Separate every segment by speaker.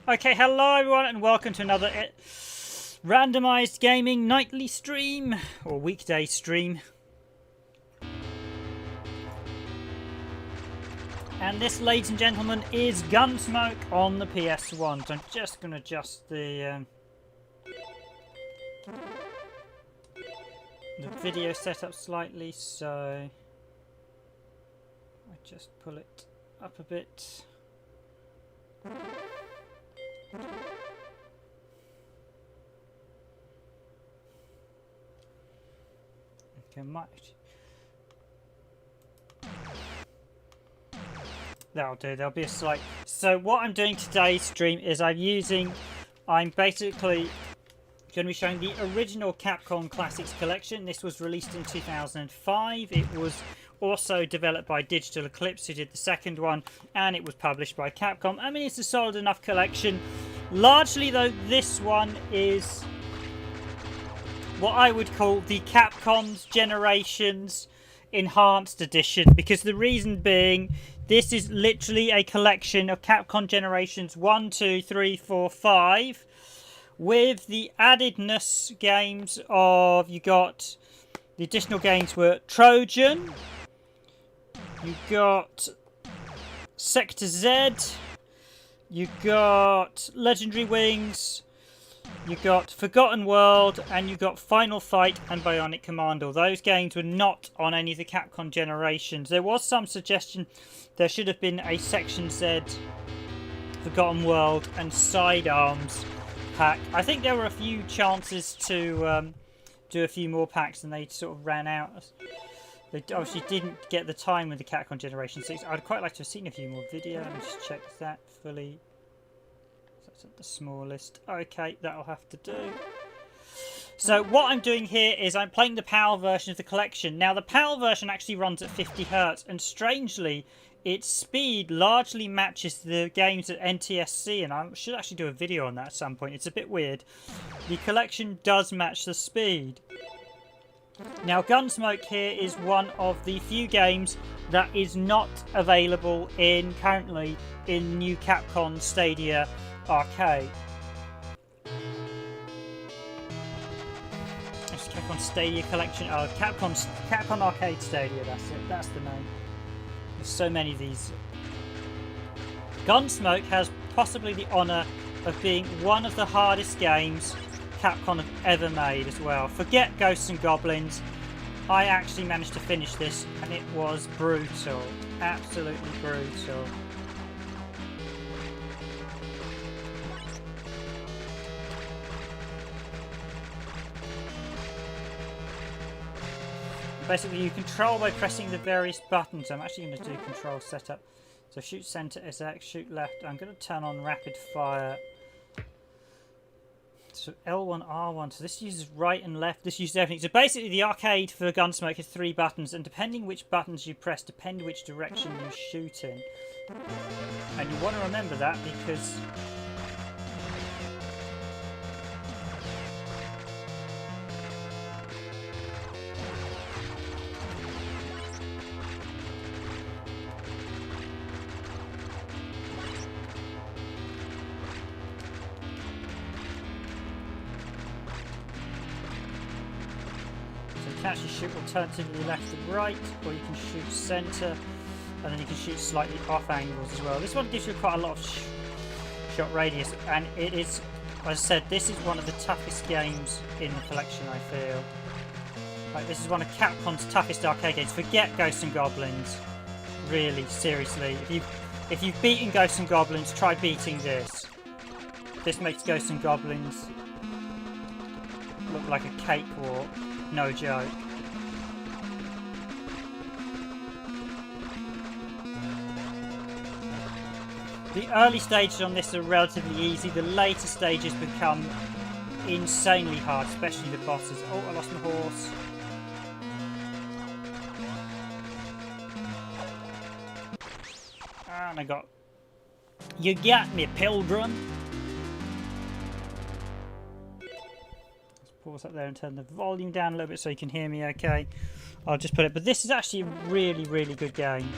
Speaker 1: Okay, hello everyone and welcome to another randomized gaming nightly stream or weekday stream. And this, ladies and gentlemen, is Gunsmoke on the PS1. So I'm just going to adjust the video setup slightly, so I just pull it up a bit. Okay, that'll do. There'll be a slight. So what I'm doing today's stream is I'm basically going to be showing the original Capcom Classics Collection. This was released in 2005. It was also developed by Digital Eclipse, who did the second one, and it was published by Capcom. I mean, it's a solid enough collection. Largely, though, this one is what I would call the Capcom Generations Enhanced Edition, because the reason being, this is literally a collection of Capcom Generations 1, 2, 3, 4, 5, with the addedness games of, you got, the additional games were Trojan, you got Sector Z, you got Legendary Wings, you got Forgotten World, and you got Final Fight and Bionic Commando. Those games were not on any of the Capcom Generations. There was some suggestion there should have been a Section Z, Forgotten World, and Sidearms pack. I think there were a few chances to do a few more packs, and they sort of ran out. They obviously didn't get the time with the Capcom Generation 6. I'd quite like to have seen a few more video. Let me just check that fully. That's at the smallest. Okay, that'll have to do. So what I'm doing here is I'm playing the PAL version of the collection. Now the PAL version actually runs at 50 Hz, and strangely, its speed largely matches the games at NTSC, and I should actually do a video on that at some point. It's a bit weird. The collection does match the speed. Now Gunsmoke here is one of the few games that is not available currently in new Capcom Stadia Arcade. It's Capcom Stadia Collection. Oh, Capcom Arcade Stadia. That's it. That's the name. There's so many of these. Gunsmoke has possibly the honour of being one of the hardest games Capcom have ever made as well. Forget Ghosts and Goblins. I actually managed to finish this, and it was brutal. Absolutely brutal. Basically, you control by pressing the various buttons. I'm actually going to do control setup. So shoot center is X, shoot left. I'm going to turn on rapid fire. So L1, R1. So this uses right and left. This uses everything. So basically, the arcade for Gunsmoke has 3 buttons, and depending which buttons you press, depend which direction you shoot in. And you want to remember that because you can actually shoot alternatively left and right, or you can shoot centre, and then you can shoot slightly off angles as well. This one gives you quite a lot of shot radius, and it is, as I said, this is one of the toughest games in the collection, I feel. Like, this is one of Capcom's toughest arcade games. Forget Ghosts and Goblins. Really, seriously. If you've beaten Ghosts and Goblins, try beating this. This makes Ghosts and Goblins look like a cakewalk. No joke. The early stages on this are relatively easy. The later stages become insanely hard, especially the bosses. Oh, I lost my horse. And I got... You got me, pilgrim. Pause up there and turn the volume down a little bit so you can hear me okay. I'll just put it, but this is actually a really, really good game.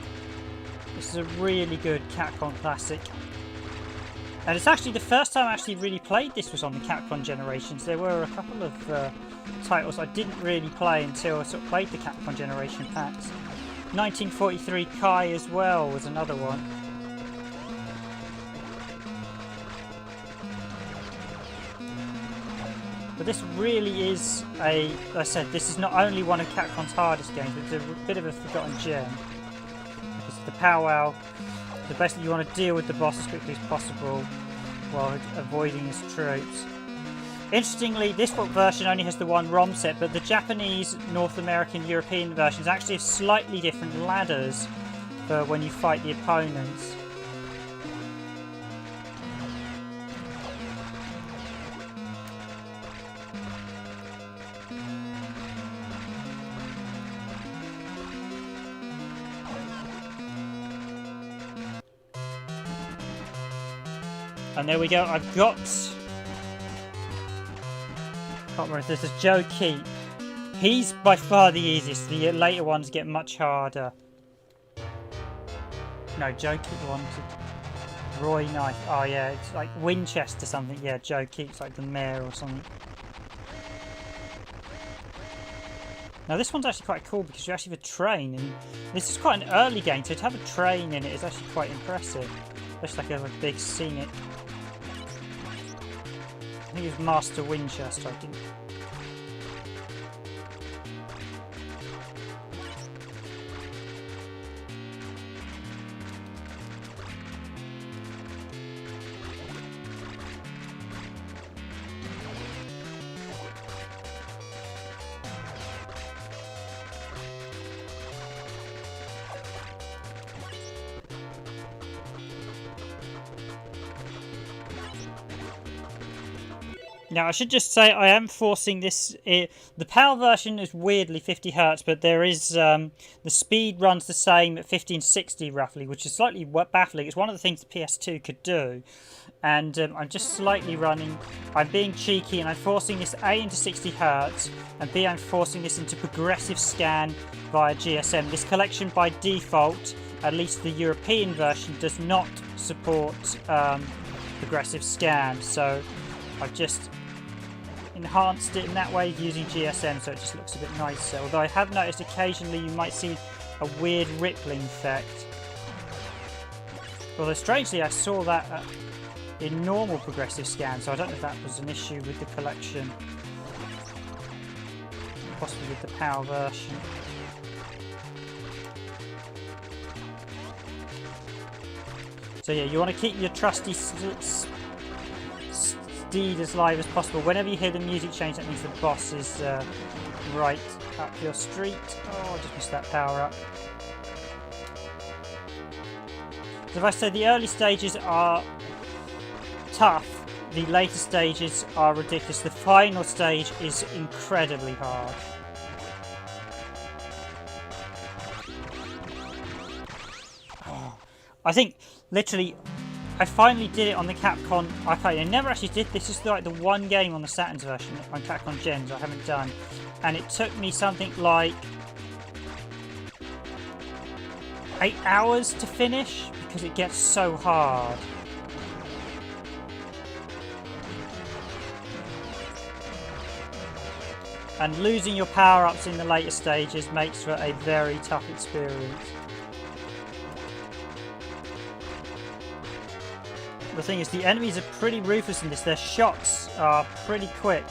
Speaker 1: This is a really good Capcom classic. And it's actually the first time I actually really played this was on the Capcom Generations. There were a couple of titles I didn't really play until I sort of played the Capcom Generation packs. 1943 Kai as well was another one. But this really is like I said, this is not only one of Capcom's hardest games, but it's a bit of a forgotten gem. It's the powwow. The best that you want to deal with the boss as quickly as possible while avoiding his troops. Interestingly, this version only has the one ROM set, but the Japanese, North American, European versions actually have slightly different ladders for when you fight the opponents. And there we go, I've got... can't remember if this is Joe Keep. He's by far the easiest, the later ones get much harder. No, Joe Keep wanted... Roy Knife, oh yeah, it's like Winchester something, yeah, Joe Keep's like the mayor or something. Now this one's actually quite cool because you actually have a train, and this is quite an early game, so to have a train in it is actually quite impressive. Especially like a big scenic... I think it was Master Winchester, I think. Now I should just say I am forcing this. The PAL version is weirdly 50 Hz, but there is the speed runs the same at 1560 roughly, which is slightly baffling. It's one of the things the PS2 could do, and I'm just slightly running. I'm being cheeky and I'm forcing this A into 60 Hz, and B I'm forcing this into progressive scan via GSM. This collection by default, at least the European version, does not support progressive scan, so I've just enhanced it in that way using GSM, so it just looks a bit nicer. Although I have noticed occasionally you might see a weird rippling effect. Although strangely I saw that in normal progressive scan, so I don't know if that was an issue with the collection. Possibly with the PAL version. So yeah, you want to keep your trusty steed as live as possible. Whenever you hear the music change, that means the boss is right up your street. Oh, I just missed that power up. So if I say the early stages are tough, the later stages are ridiculous. The final stage is incredibly hard. Oh, I think literally I finally did it on the Capcom iPad. I never actually did this. This is like the one game on the Saturn's version on Capcom Gens I haven't done, and it took me something like 8 hours to finish because it gets so hard. And losing your power-ups in the later stages makes for a very tough experience. The thing is, the enemies are pretty ruthless in this. Their shots are pretty quick.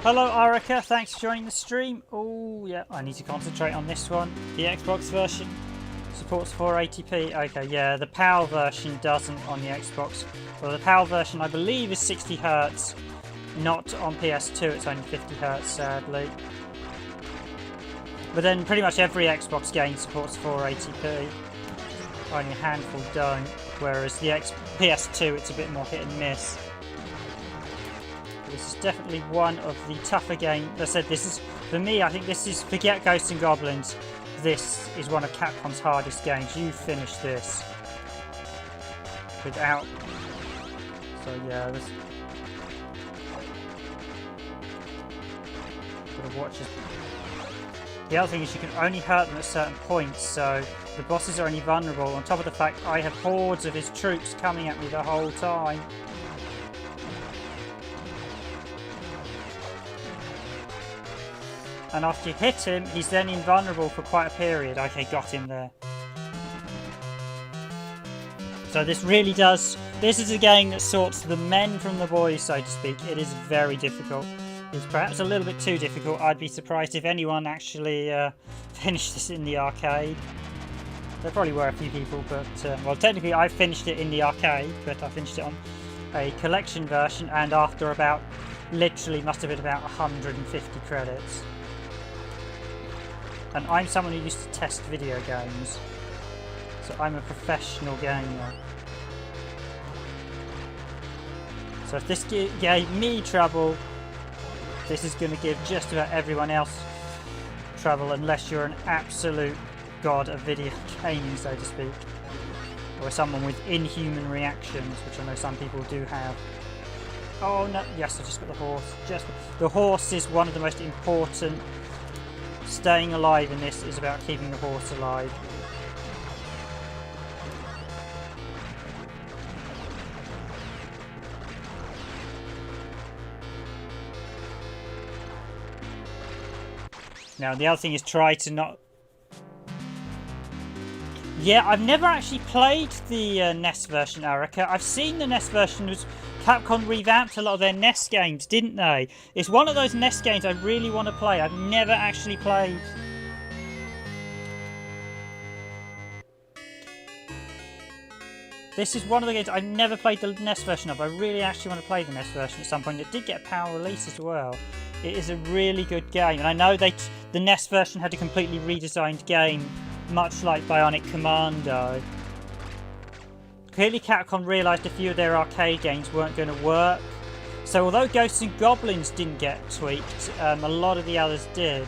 Speaker 1: Hello Arica, thanks for joining the stream. Oh yeah, I need to concentrate on this one. The Xbox version supports 480p. Okay, yeah, the PAL version doesn't on the Xbox. Well, the PAL version I believe is 60 Hz, not on PS2. It's only 50 Hz, sadly. But then pretty much every Xbox game supports 480p. Only a handful don't. Whereas the PS2, it's a bit more hit and miss. This is definitely one of the tougher games. As I said, this is, for me, I think this is, forget Ghosts and Goblins, this is one of Capcom's hardest games. You finish this without So yeah, this gotta watch this. The other thing is you can only hurt them at certain points, so the bosses are only vulnerable. On top of the fact I have hordes of his troops coming at me the whole time. And after you hit him, he's then invulnerable for quite a period. Okay, got him there. So this really does... This is a game that sorts the men from the boys, so to speak. It is very difficult. It's perhaps a little bit too difficult. I'd be surprised if anyone actually finished this in the arcade. There probably were a few people, but... well, technically I finished it in the arcade, but I finished it on a collection version, and after about... Literally must have been about 150 credits. And I'm someone who used to test video games. So I'm a professional gamer. So if this gave me trouble, this is going to give just about everyone else trouble, unless you're an absolute god of video gaming, so to speak. Or someone with inhuman reactions, which I know some people do have. Oh no, yes, I just got the horse. The horse is one of the most important. Staying alive in this is about keeping the horse alive. Now the other thing is try to not... Yeah, I've never actually played the NES version, Erica. I've seen the NES version. Was Capcom revamped a lot of their NES games, didn't they? It's one of those NES games I really want to play. I've never actually played. This is one of the games I've never played the NES version of. I really actually want to play the NES version at some point. It did get a PAL release as well. It is a really good game, and I know the NES version had a completely redesigned game, much like Bionic Commando. Clearly Capcom realised a few of their arcade games weren't going to work. So although Ghosts and Goblins didn't get tweaked, a lot of the others did.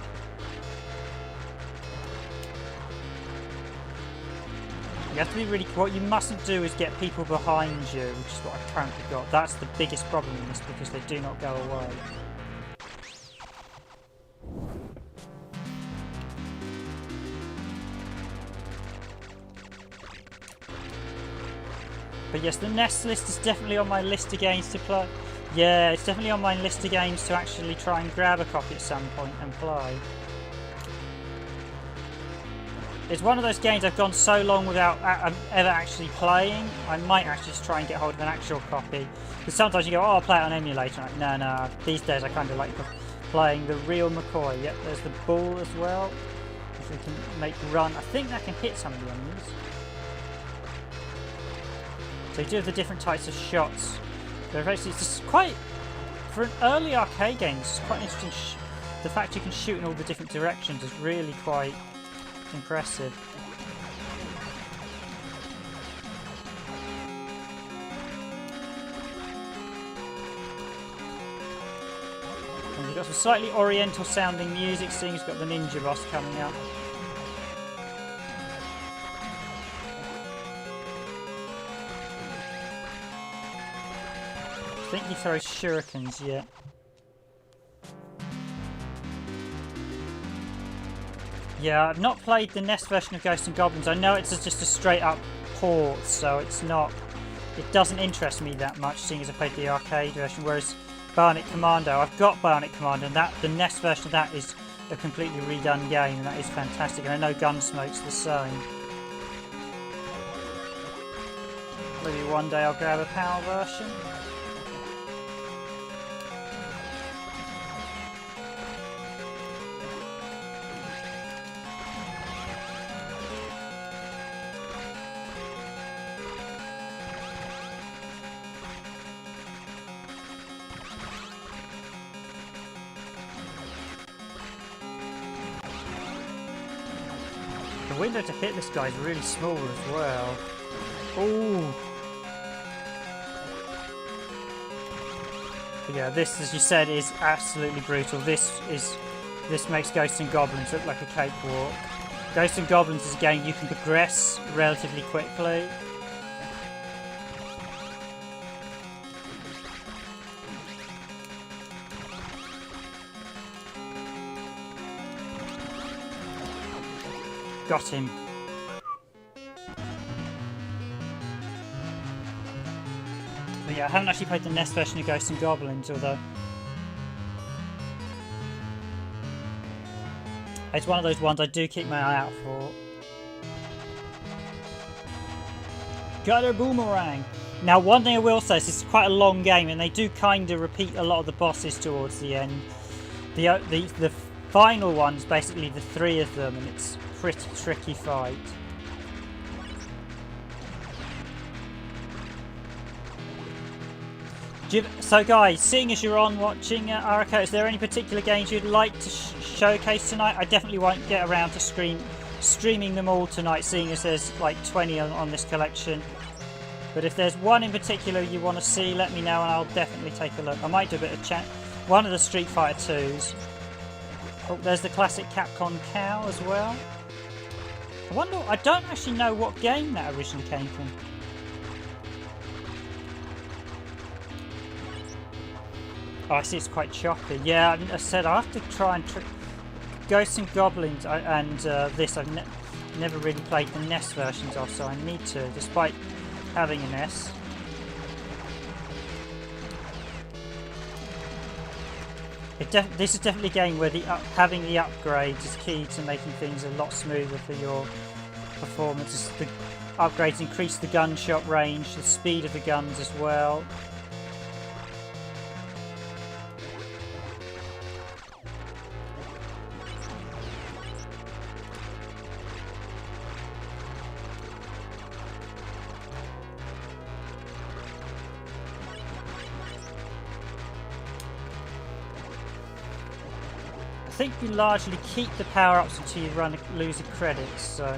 Speaker 1: You have to be really... What you mustn't do is get people behind you, which is what I've currently got. That's the biggest problem in this, because they do not go away. But yes, the NES list is definitely on my list of games to play. Yeah, it's definitely on my list of games to actually try and grab a copy at some point and play. It's one of those games I've gone so long without ever actually playing. I might actually just try and get hold of an actual copy. Because sometimes you go, oh, I'll play it on emulator. Like, no. These days I kind of like playing the real McCoy. Yep, there's the ball as well. If we can make run. I think that can hit some of the enemies. So you do have the different types of shots. They're basically just quite, for an early arcade game, it's quite interesting. The fact you can shoot in all the different directions is really quite impressive. And you've got some slightly oriental sounding music, seeing you've got the ninja boss coming up. I think he throws shurikens yet. Yeah, I've not played the NES version of Ghosts and Goblins. I know it's just a straight up port, so it's not... It doesn't interest me that much, seeing as I played the arcade version, whereas Bionic Commando, I've got Bionic Commando, and the NES version of that is a completely redone game, and that is fantastic, and I know Gunsmoke's the same. Maybe one day I'll grab a PAL version. The window to hit this guy is really small as well. Ooh. But yeah, this, as you said, is absolutely brutal. This makes Ghosts and Goblins look like a cakewalk. Ghosts and Goblins is a game you can progress relatively quickly. Got him. But yeah, I haven't actually played the NES version of Ghosts and Goblins, although it's one of those ones I do keep my eye out for. Got a boomerang! Now, one thing I will say is this is quite a long game, and they do kind of repeat a lot of the bosses towards the end. The final one's basically the 3 of them, and it's a pretty tricky fight. So guys, seeing as you're on watching Arako, is there any particular games you'd like to showcase tonight? I definitely won't get around to streaming them all tonight, seeing as there's like 20 on this collection. But if there's one in particular you want to see, let me know and I'll definitely take a look. I might do a bit of chat. One of the Street Fighter 2s. Oh, there's the classic Capcom cow as well. I don't actually know what game that originally came from. Oh, I see it's quite choppy. Yeah, I said I have to try and Ghosts and Goblins and this I've never really played the NES versions of, so I need to, despite having an S. This is definitely a game where having the upgrades is key to making things a lot smoother for your performance. The upgrades increase the gunshot range, the speed of the guns as well. I think you largely keep the power-ups until you lose the credits, so... Well,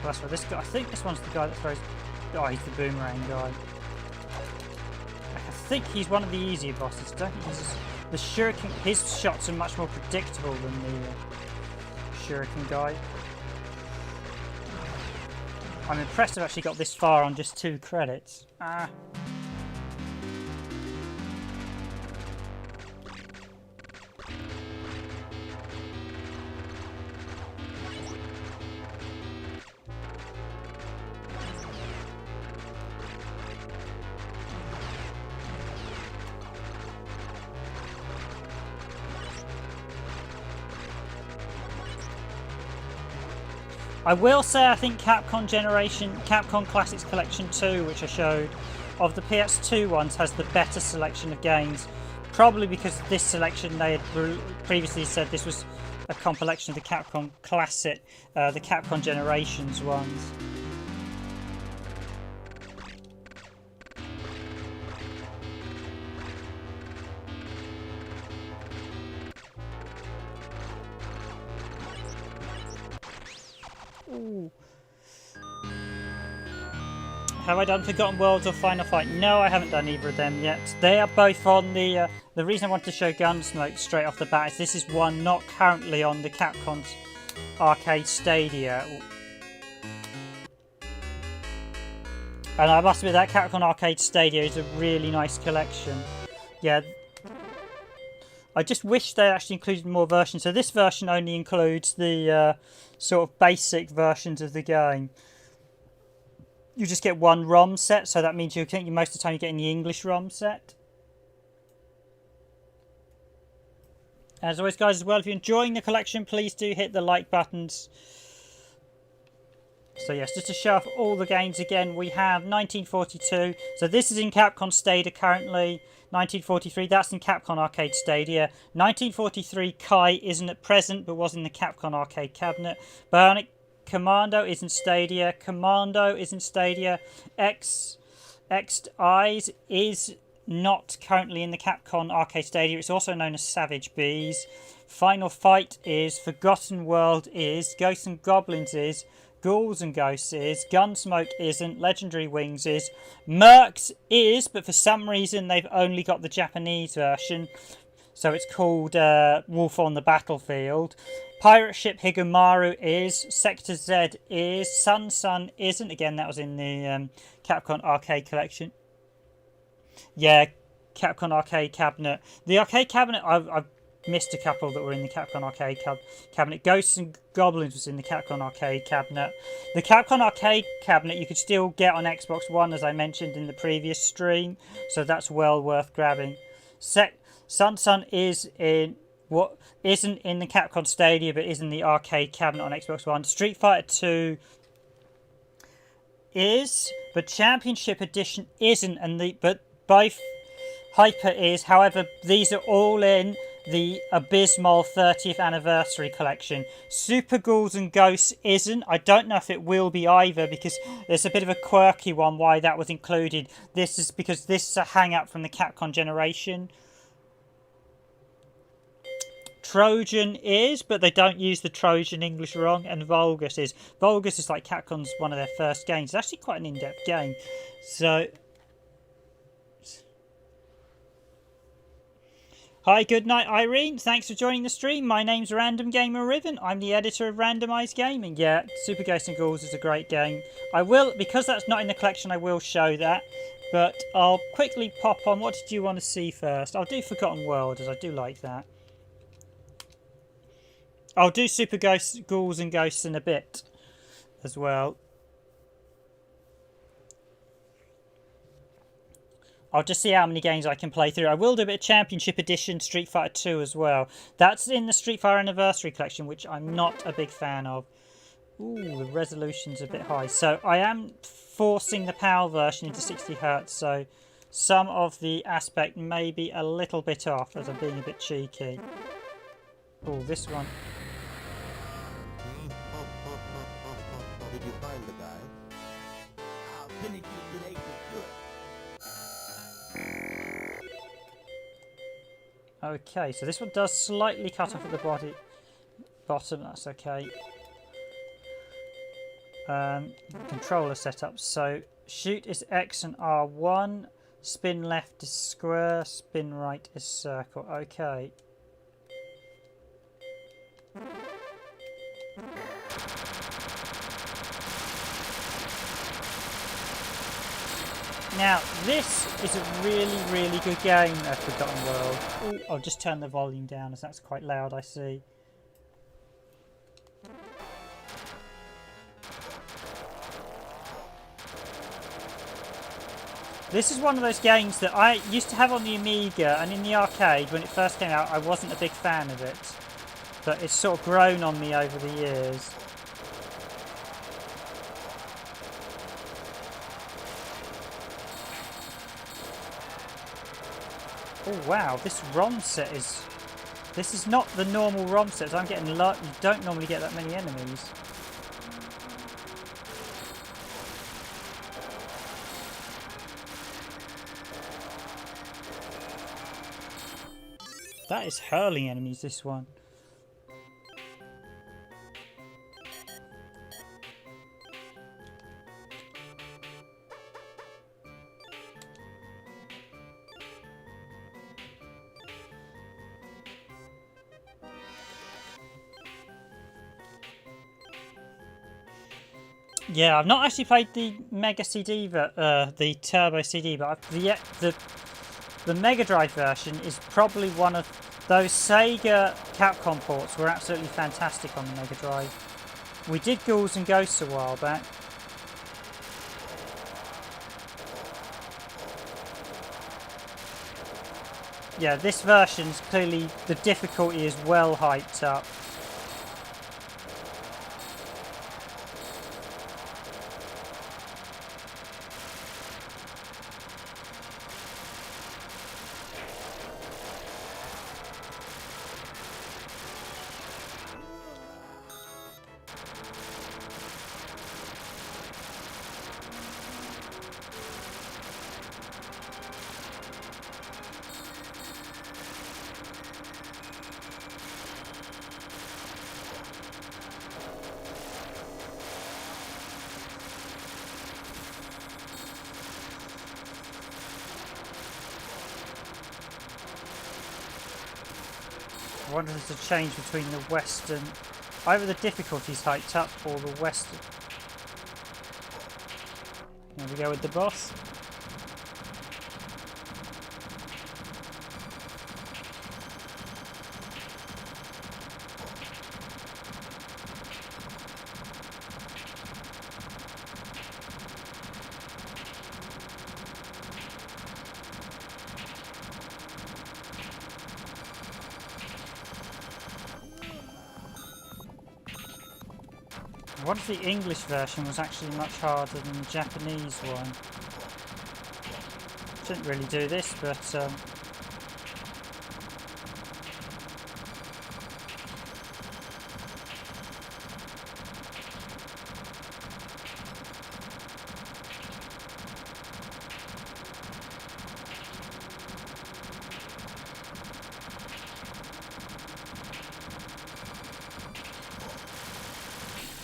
Speaker 1: that's right, this guy, I think this one's the guy that throws... Oh, he's the boomerang guy. I think he's one of the easier bosses, don't think he's the shuriken... His shots are much more predictable than the shuriken guy. I'm impressed I've actually got this far on just 2 credits. I will say I think Capcom Classics Collection 2, which I showed, of the PS2 ones, has the better selection of games. Probably because this selection, they had previously said this was a compilation of the Capcom Classic, the Capcom Generations ones. Ooh. Have I done Forgotten Worlds or Final Fight? No, I haven't done either of them yet. They are both on the... The reason I wanted to show Gunsmoke straight off the bat is this is one not currently on the Capcom's Arcade Stadia. And I must admit that Capcom Arcade Stadia is a really nice collection. Yeah. I just wish they actually included more versions. So this version only includes the sort of basic versions of the game. You just get one ROM set, so that means most of the time you're getting the English ROM set. As always, guys, as well, if you're enjoying the collection, please do hit the like buttons. So yes, just to show off all the games again, we have 1942. So this is in Capcom Stadia currently. 1943, that's in Capcom Arcade Stadia. 1943 Kai isn't at present, but was in the Capcom Arcade cabinet. Bionic Commando is in Stadia. Commando is in Stadia. X Eyes is not currently in the Capcom Arcade Stadia. It's also known as Savage Bees. Final Fight is. Forgotten World is. Ghosts and Goblins is. Ghouls and Ghosts is. Gunsmoke isn't. Legendary Wings is. Mercs is, but for some reason they've only got the Japanese version. So it's called Wolf on the Battlefield. Pirate Ship Higemaru is. Sector Z is. Sun isn't. Again, that was in the Capcom Arcade Collection. Yeah, Capcom arcade cabinet. The arcade cabinet, I've missed a couple that were in the Capcom arcade cabinet. Ghosts and Goblins was in the Capcom arcade cabinet. The Capcom arcade cabinet you could still get on Xbox One, as I mentioned in the previous stream, so that's well worth grabbing. Sun is in what isn't in the Capcom Stadia, but is in the arcade cabinet on Xbox One. Street Fighter 2 is, but Championship Edition isn't, but both Hyper is. However, these are all in the abysmal 30th anniversary collection. Super Ghouls'n Ghosts isn't. I don't know if it will be either, because there's a bit of a quirky one why that was included. This is because this is a hang-up from the Capcom Generation. Trojan is, but they don't use the Trojan English wrong, and Vulgus is. Vulgus is like Capcom's one of their first games. It's actually quite an in-depth game. So, hi, good night, Irene. Thanks for joining the stream. My name's Random Gamer Riven. I'm the editor of Randomised Gaming. Yeah, Super Ghouls'n Ghosts is a great game. I will, because that's not in the collection, I will show that. But I'll quickly pop on. What did you want to see first? I'll do Forgotten World, as I do like that. I'll do Super Ghouls'n Ghosts in a bit as well. I'll just see how many games I can play through. I will do a bit of Championship Edition Street Fighter 2 as well. That's in the Street Fighter Anniversary Collection, which I'm not a big fan of. Ooh, the resolution's a bit high. So I am forcing the PAL version into 60 Hz, so some of the aspect may be a little bit off, as I'm being a bit cheeky. Oh, this one.
Speaker 2: Did you find the guy? I'll finish you today for good.
Speaker 1: Okay, so this one does slightly cut off at the bottom. That's okay. Controller setup. So shoot is X and R1. Spin left is square. Spin right is circle. Okay. Now, this is a really, really good game, Forgotten World. Ooh, I'll just turn the volume down, as that's quite loud, I see. This is one of those games that I used to have on the Amiga, and in the arcade, when it first came out, I wasn't a big fan of it. But it's sort of grown on me over the years. Oh wow, this ROM set is... This is not the normal ROM set. I'm getting... You don't normally get that many enemies. That is hurling enemies, this one. Yeah, I've not actually played the Mega CD, the Turbo CD, but the Mega Drive version is probably one of those Sega Capcom ports were absolutely fantastic on the Mega Drive. We did Ghouls and Ghosts a while back. Yeah, this version's clearly, the difficulty is well hyped up. I wonder if there's a change between the Western... Either the difficulty's hyped up or the Western... Here we go with the boss. I wonder if the English version was actually much harder than the Japanese one. Shouldn't really do this, but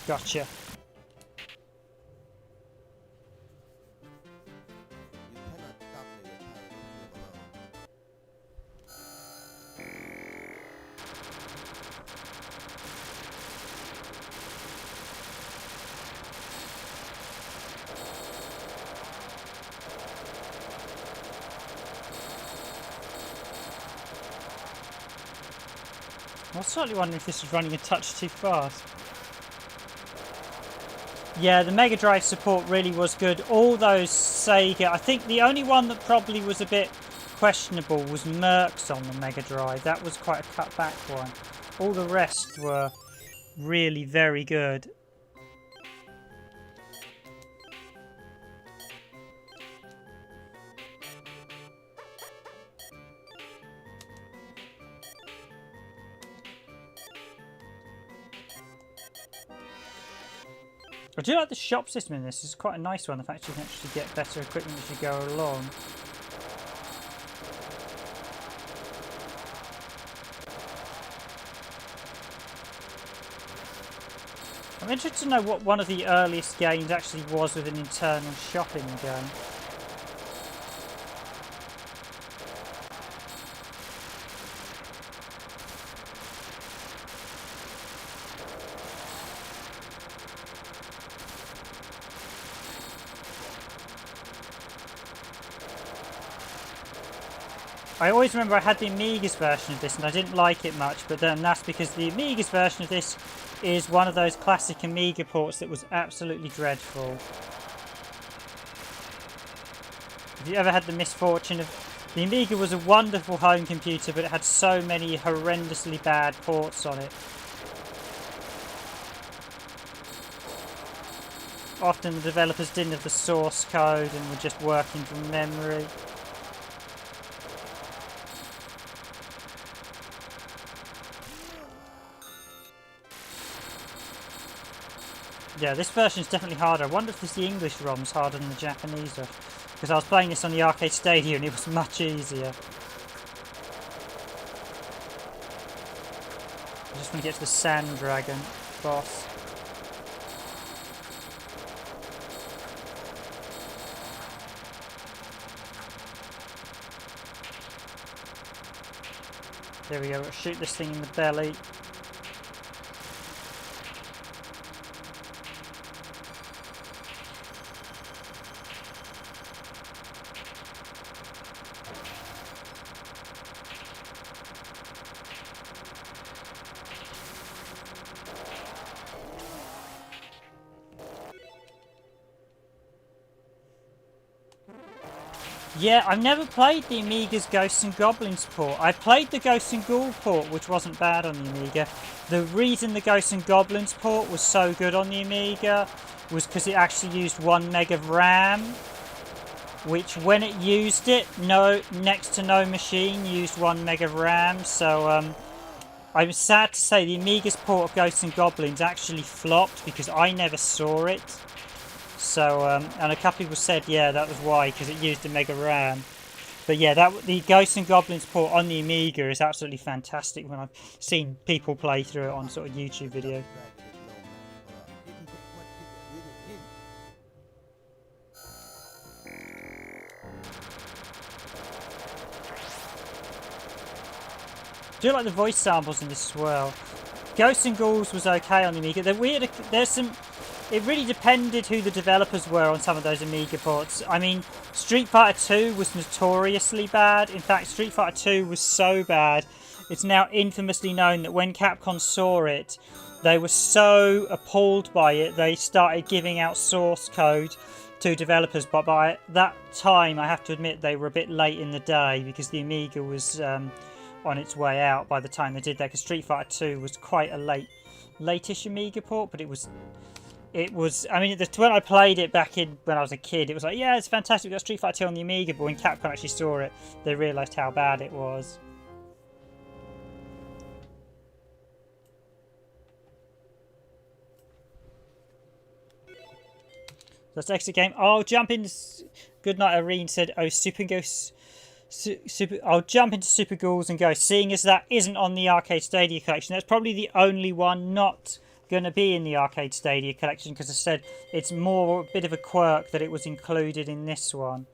Speaker 1: gotcha.
Speaker 2: You cannot stop me with
Speaker 1: I was slightly wondering if this was running a touch too fast. Yeah, the Mega Drive support really was good. All those Sega... I think the only one that probably was a bit questionable was Mercs on the Mega Drive. That was quite a cut-back one. All the rest were really very good. I do like the shop system in this. It's quite a nice one. The fact you can actually get better equipment as you go along. I'm interested to know what one of the earliest games actually was with an internal shop in the game. I always remember I had the Amiga's version of this and I didn't like it much, but then that's because the Amiga's version of this is one of those classic Amiga ports that was absolutely dreadful. Have you ever had the misfortune of... The Amiga was a wonderful home computer, but it had so many horrendously bad ports on it. Often the developers didn't have the source code and were just working from memory. Yeah, this version is definitely harder. I wonder if the English ROM's harder than the Japanese one. Because I was playing this on the Arcade Stadium and it was much easier. I just want to get to the Sand Dragon boss. There we go, let's shoot this thing in the belly. Yeah, I've never played the Amiga's Ghosts and Goblins port. I played the Ghosts and Ghoul port, which wasn't bad on the Amiga. The reason the Ghosts and Goblins port was so good on the Amiga was because it actually used 1 meg of RAM, which when it used it, next to no machine used 1 meg of RAM. So I'm sad to say the Amiga's port of Ghosts and Goblins actually flopped because I never saw it. So, and a couple of people said, yeah, that was why, because it used the Mega RAM. But yeah, the Ghosts and Goblins port on the Amiga is absolutely fantastic when I've seen people play through it on sort of YouTube videos. I do like the voice samples in this as well. Ghosts and Ghouls was okay on the Amiga. There's some... It really depended who the developers were on some of those Amiga ports. I mean, Street Fighter 2 was notoriously bad. In fact, Street Fighter 2 was so bad, it's now infamously known that when Capcom saw it, they were so appalled by it, they started giving out source code to developers. But by that time, I have to admit, they were a bit late in the day because the Amiga was on its way out by the time they did that. Because Street Fighter 2 was quite a late-ish Amiga port, but it was it was, I mean, when I played it back when I was a kid, it was like, yeah, it's fantastic, we've got Street Fighter 2 on the Amiga, but when Capcom actually saw it, they realised how bad it was. Let's exit game. I'll jump into... Good night, Irene said, oh, Super Ghosts... I'll jump into Super Ghouls and Ghosts, seeing as that isn't on the Arcade Stadia collection. That's probably the only one not going to be in the Arcade Stadia collection, because I said it's more a bit of a quirk that it was included in this one,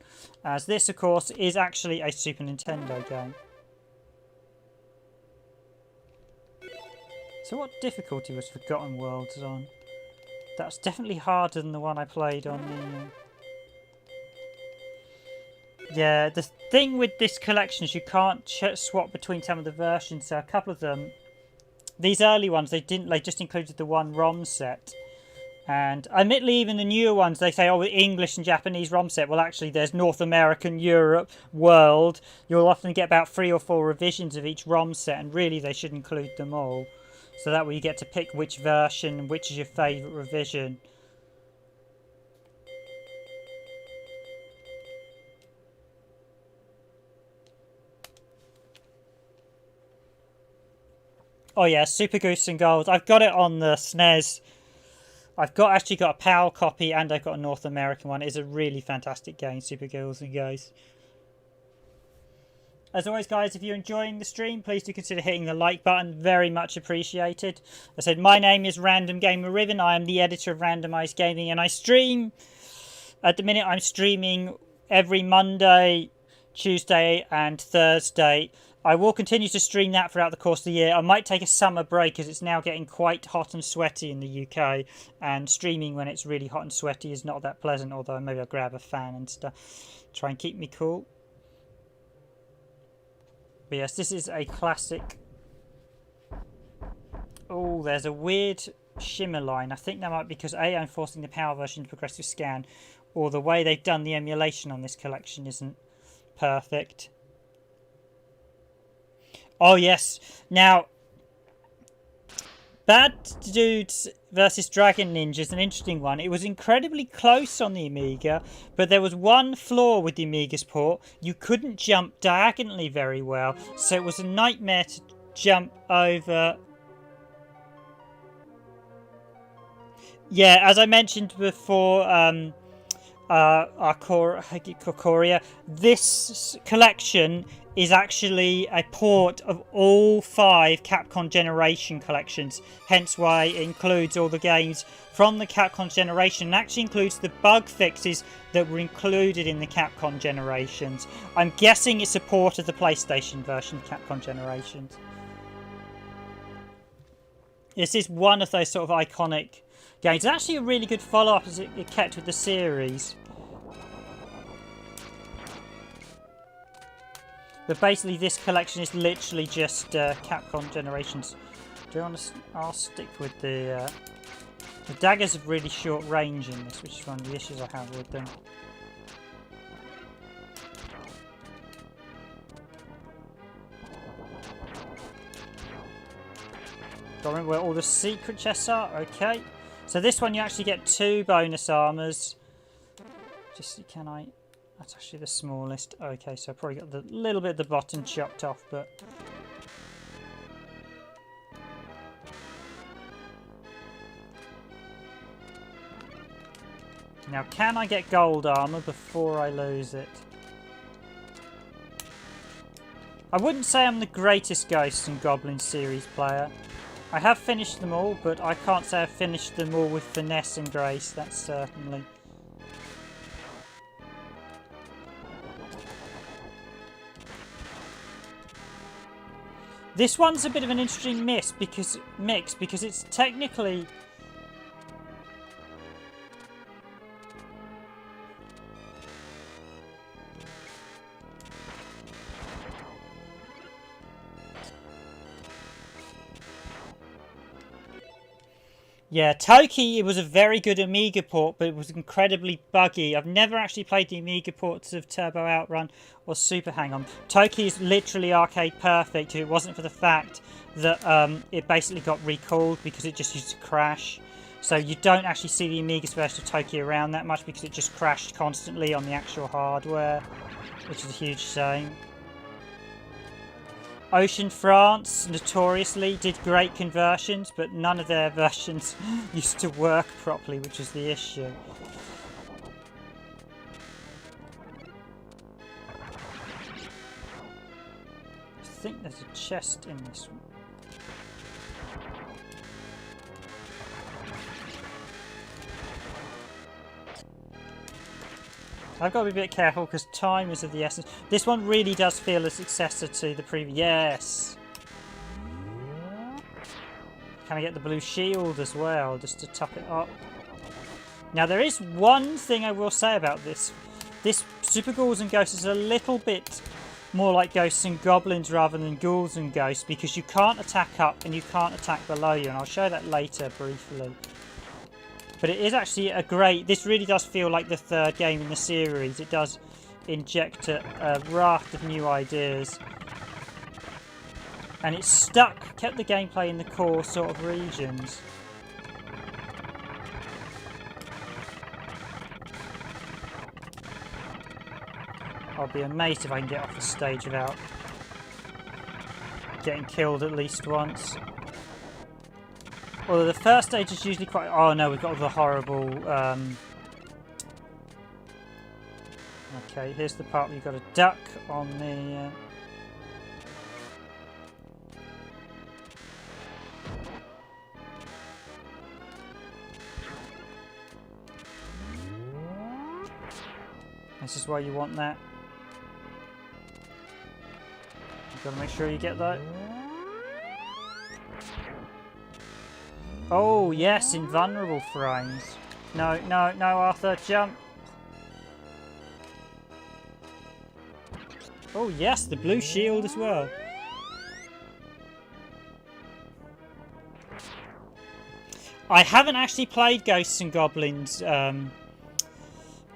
Speaker 1: as this, of course, is actually a Super Nintendo game. So what difficulty was Forgotten Worlds on? That's definitely harder than the one I played on the... Yeah, the thing with this collection is you can't swap between some of the versions. So a couple of them, these early ones, they just included the one ROM set. And admittedly, even the newer ones, they say, oh, English and Japanese ROM set. Well, actually, there's North American, Europe, World. You'll often get about 3 or 4 revisions of each ROM set, and really they should include them all. So that way you get to pick which version and which is your favourite revision. Oh yeah, Super Ghouls'n Ghosts. I've got it on the SNES. I've actually got a PAL copy and I've got a North American one. It's a really fantastic game, Super Ghouls'n Ghosts. As always, guys, if you're enjoying the stream, please do consider hitting the like button. Very much appreciated. I said, my name is Random Gamer Riven. I am the editor of Randomised Gaming, and I stream... At the minute, I'm streaming every Monday, Tuesday, and Thursday. I will continue to stream that throughout the course of the year. I might take a summer break, as it's now getting quite hot and sweaty in the UK. And streaming when it's really hot and sweaty is not that pleasant, although maybe I'll grab a fan and stuff. Try and keep me cool. But yes, this is a classic. Oh, there's a weird shimmer line. I think that might be because A, I'm forcing the PAL version to progressive scan, or the way they've done the emulation on this collection isn't perfect. Oh yes, now Bad Dudes versus Dragon Ninja is an interesting one. It was incredibly close on the Amiga, but there was one flaw with the Amiga's port. You couldn't jump diagonally very well, so it was a nightmare to jump over. Yeah, as I mentioned before, Korea, this collection is actually a port of all 5 Capcom Generation collections, hence why it includes all the games from the Capcom Generation, and actually includes the bug fixes that were included in the Capcom Generations. I'm guessing it's a port of the PlayStation version of Capcom Generations. This is one of those sort of iconic games. It's actually a really good follow-up as it kept with the series. But basically this collection is literally just Capcom Generations. I'll stick with the daggers have really short range in this, which is one of the issues I have with them. Got to remember where all the secret chests are. Okay. So this one you actually get 2 bonus armors. Can I... That's actually the smallest. Okay, so I probably got the little bit of the bottom chopped off, but... Now, can I get gold armor before I lose it? I wouldn't say I'm the greatest Ghosts and Goblins series player. I have finished them all, but I can't say I've finished them all with finesse and grace, that's certainly... This one's a bit of an interesting mix because it's technically... Yeah, Toki, it was a very good Amiga port, but it was incredibly buggy. I've never actually played the Amiga ports of Turbo Outrun or Super Hang-On. Toki is literally arcade perfect if it wasn't for the fact that it basically got recalled because it just used to crash. So you don't actually see the Amiga's version of Tokyo around that much because it just crashed constantly on the actual hardware, which is a huge shame. Ocean France notoriously did great conversions, but none of their versions used to work properly, which is the issue. I think there's a chest in this one. I've got to be a bit careful because time is of the essence. This one really does feel a successor to the previous. Yes! Can I get the blue shield as well, just to top it up? Now there is one thing I will say about this. This Super Ghouls'n Ghosts is a little bit more like Ghosts and Goblins rather than Ghouls and Ghosts because you can't attack up and you can't attack below you, and I'll show that later briefly. But it is actually a great... This really does feel like the third game in the series. It does inject a raft of new ideas. And it kept the gameplay in the core sort of regions. I'll be amazed if I can get off the stage without getting killed at least once. Although the first stage is usually quite... Oh no, we've got the horrible... Okay, here's the part where you've got to duck on the... This is why you want that. You've got to make sure you get that. Oh, yes, invulnerable frames. No, no, no, Arthur, jump. Oh, yes, the blue shield as well. I haven't actually played Ghosts and Goblins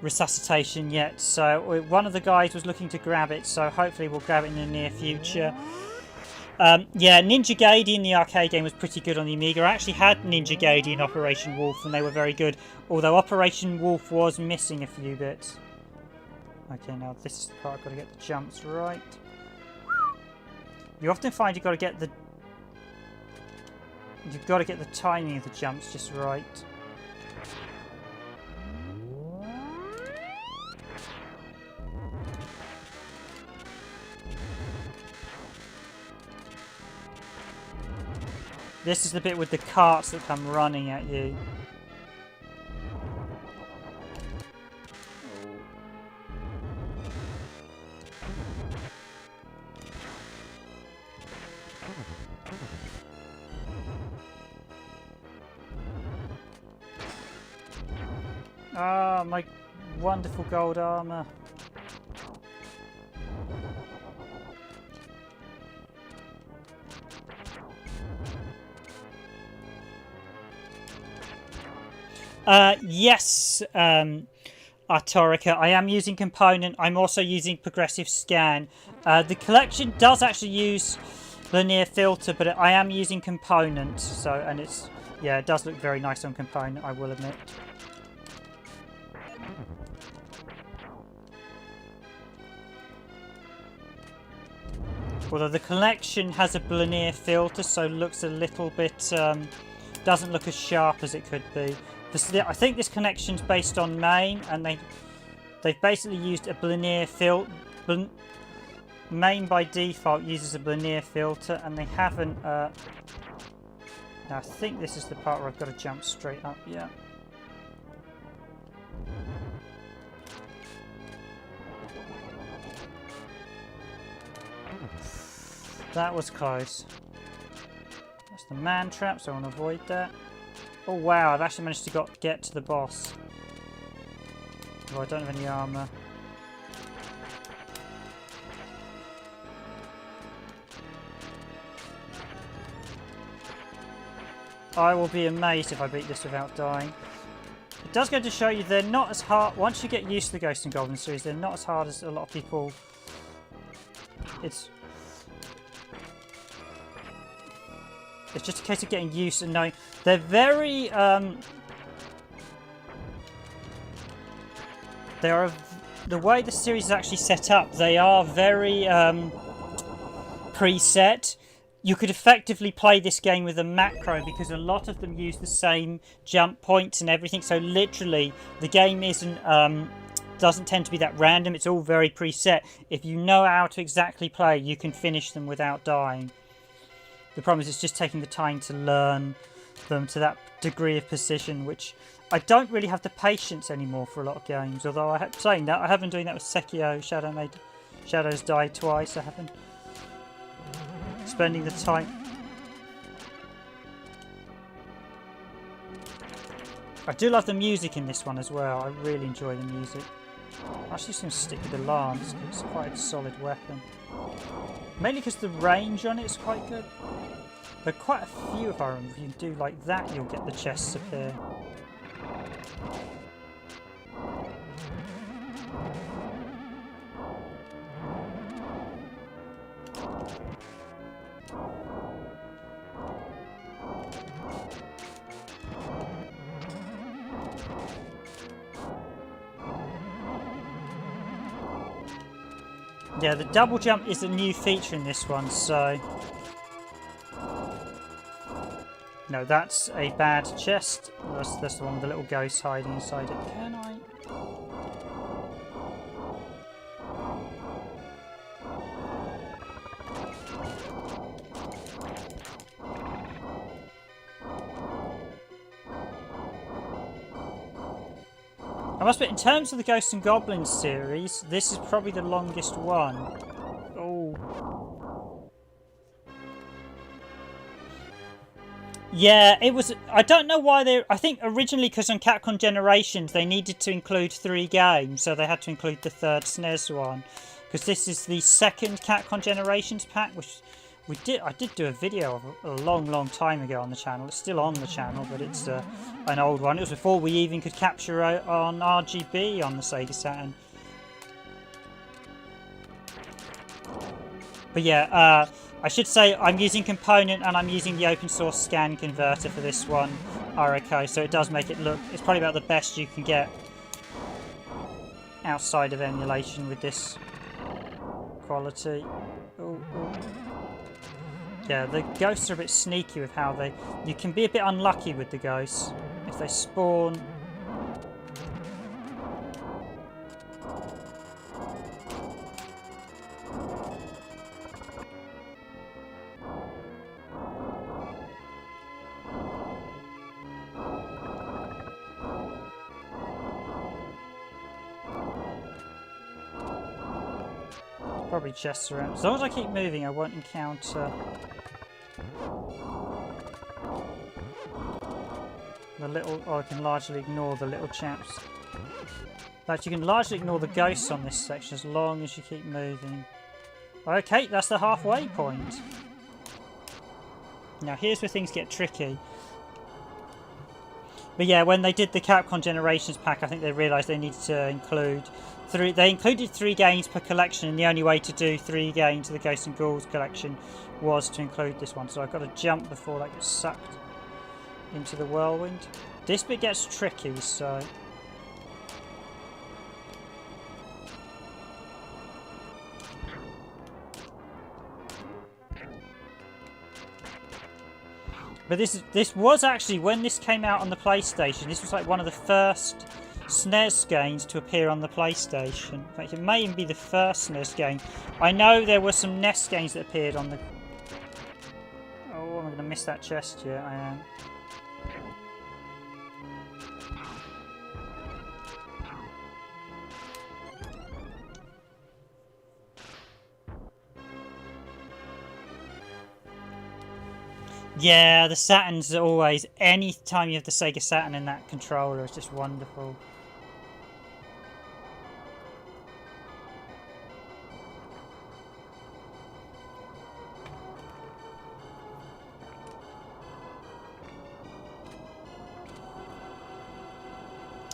Speaker 1: Resuscitation yet, so one of the guys was looking to grab it, so hopefully we'll grab it in the near future. Yeah, Ninja Gaiden, the arcade game, was pretty good on the Amiga. I actually had Ninja Gaiden Operation Wolf, and they were very good. Although Operation Wolf was missing a few bits. Okay, now this is the part I've got to get the jumps right. You often find you've got to get the timing of the jumps just right. This is the bit with the carts that come running at you. Ah, my wonderful gold armor. Yes, Artorica, I am using Component. I'm also using Progressive Scan. The collection does actually use Linear Filter, but I am using Component. So, and it's, yeah, it does look very nice on Component, I will admit. Although the collection has a Linear Filter, so looks a little bit, doesn't look as sharp as it could be. I think this connection's based on MAME, and they've basically used a Linear filter. MAME by default uses a Linear filter, and they haven't. Now I think this is the part where I've got to jump straight up. Yeah. That was close. That's the man trap, so I want to avoid that. Oh wow, I've actually managed to get to the boss. Although I don't have any armor. I will be amazed if I beat this without dying. It does go to show you they're not as hard. Once you get used to the Ghosts and Goblins series, they're not as hard as a lot of people. It's just a case of getting used and knowing. They're very They are the way the series is actually set up. They are very preset. You could effectively play this game with a macro because a lot of them use the same jump points and everything. So literally, the game doesn't tend to be that random. It's all very preset. If you know how to exactly play, you can finish them without dying. The problem is it's just taking the time to learn them to that degree of precision, which I don't really have the patience anymore for a lot of games. Although saying that, I have been doing that with Sekiro, Shadows Die Twice. I haven't spending the time. I do love the music in this one as well. I really enjoy the music. I'm actually just going to stick with the lance because it's quite a solid weapon. Mainly because the range on it is quite good. There are quite a few of our if you do like that, you'll get the chests appear. Yeah, the double jump is a new feature in this one, so... No, that's a bad chest. That's the one with the little ghost hiding inside it. Can I? I must admit, in terms of the Ghosts and Goblins series, this is probably the longest one. Oh. Yeah, it was... I don't know why they... I think originally, because on Capcom Generations, they needed to include 3 games, so they had to include the 3rd SNES one. Because this is the 2nd Capcom Generations pack, which... I did do a video of a long time ago on the channel. It's still on the channel, but it's an old one. It was before we even could capture on RGB on the Sega Saturn. But yeah, I should say I'm using Component and I'm using the open source scan converter for this one, ROK, so it does make it look... It's probably about the best you can get outside of emulation with this quality. Ooh. Yeah, the ghosts are a bit sneaky with how they... You can be a bit unlucky with the ghosts. If they spawn... Probably chests around. As long as I keep moving, I won't encounter... the little... Oh, I can largely ignore the little chaps. In fact, you can largely ignore the ghosts on this section as long as you keep moving. Okay, that's the halfway point. Now, here's where things get tricky. But yeah, when they did the Capcom Generations pack, I think they realised they needed to include... They included 3 games per collection, and the only way to do 3 games of the Ghosts and Ghouls collection was to include this one. So I've got to jump before that gets sucked into the whirlwind. This bit gets tricky, so... But this was actually, when this came out on the PlayStation, this was like one of the first SNES games to appear on the PlayStation. In fact, it may even be the first SNES game. I know there were some NES games that appeared on the... Oh, I'm going to miss that chest here. I am. Yeah, the Saturns are always... Any time you have the Sega Saturn in that controller, it's just wonderful.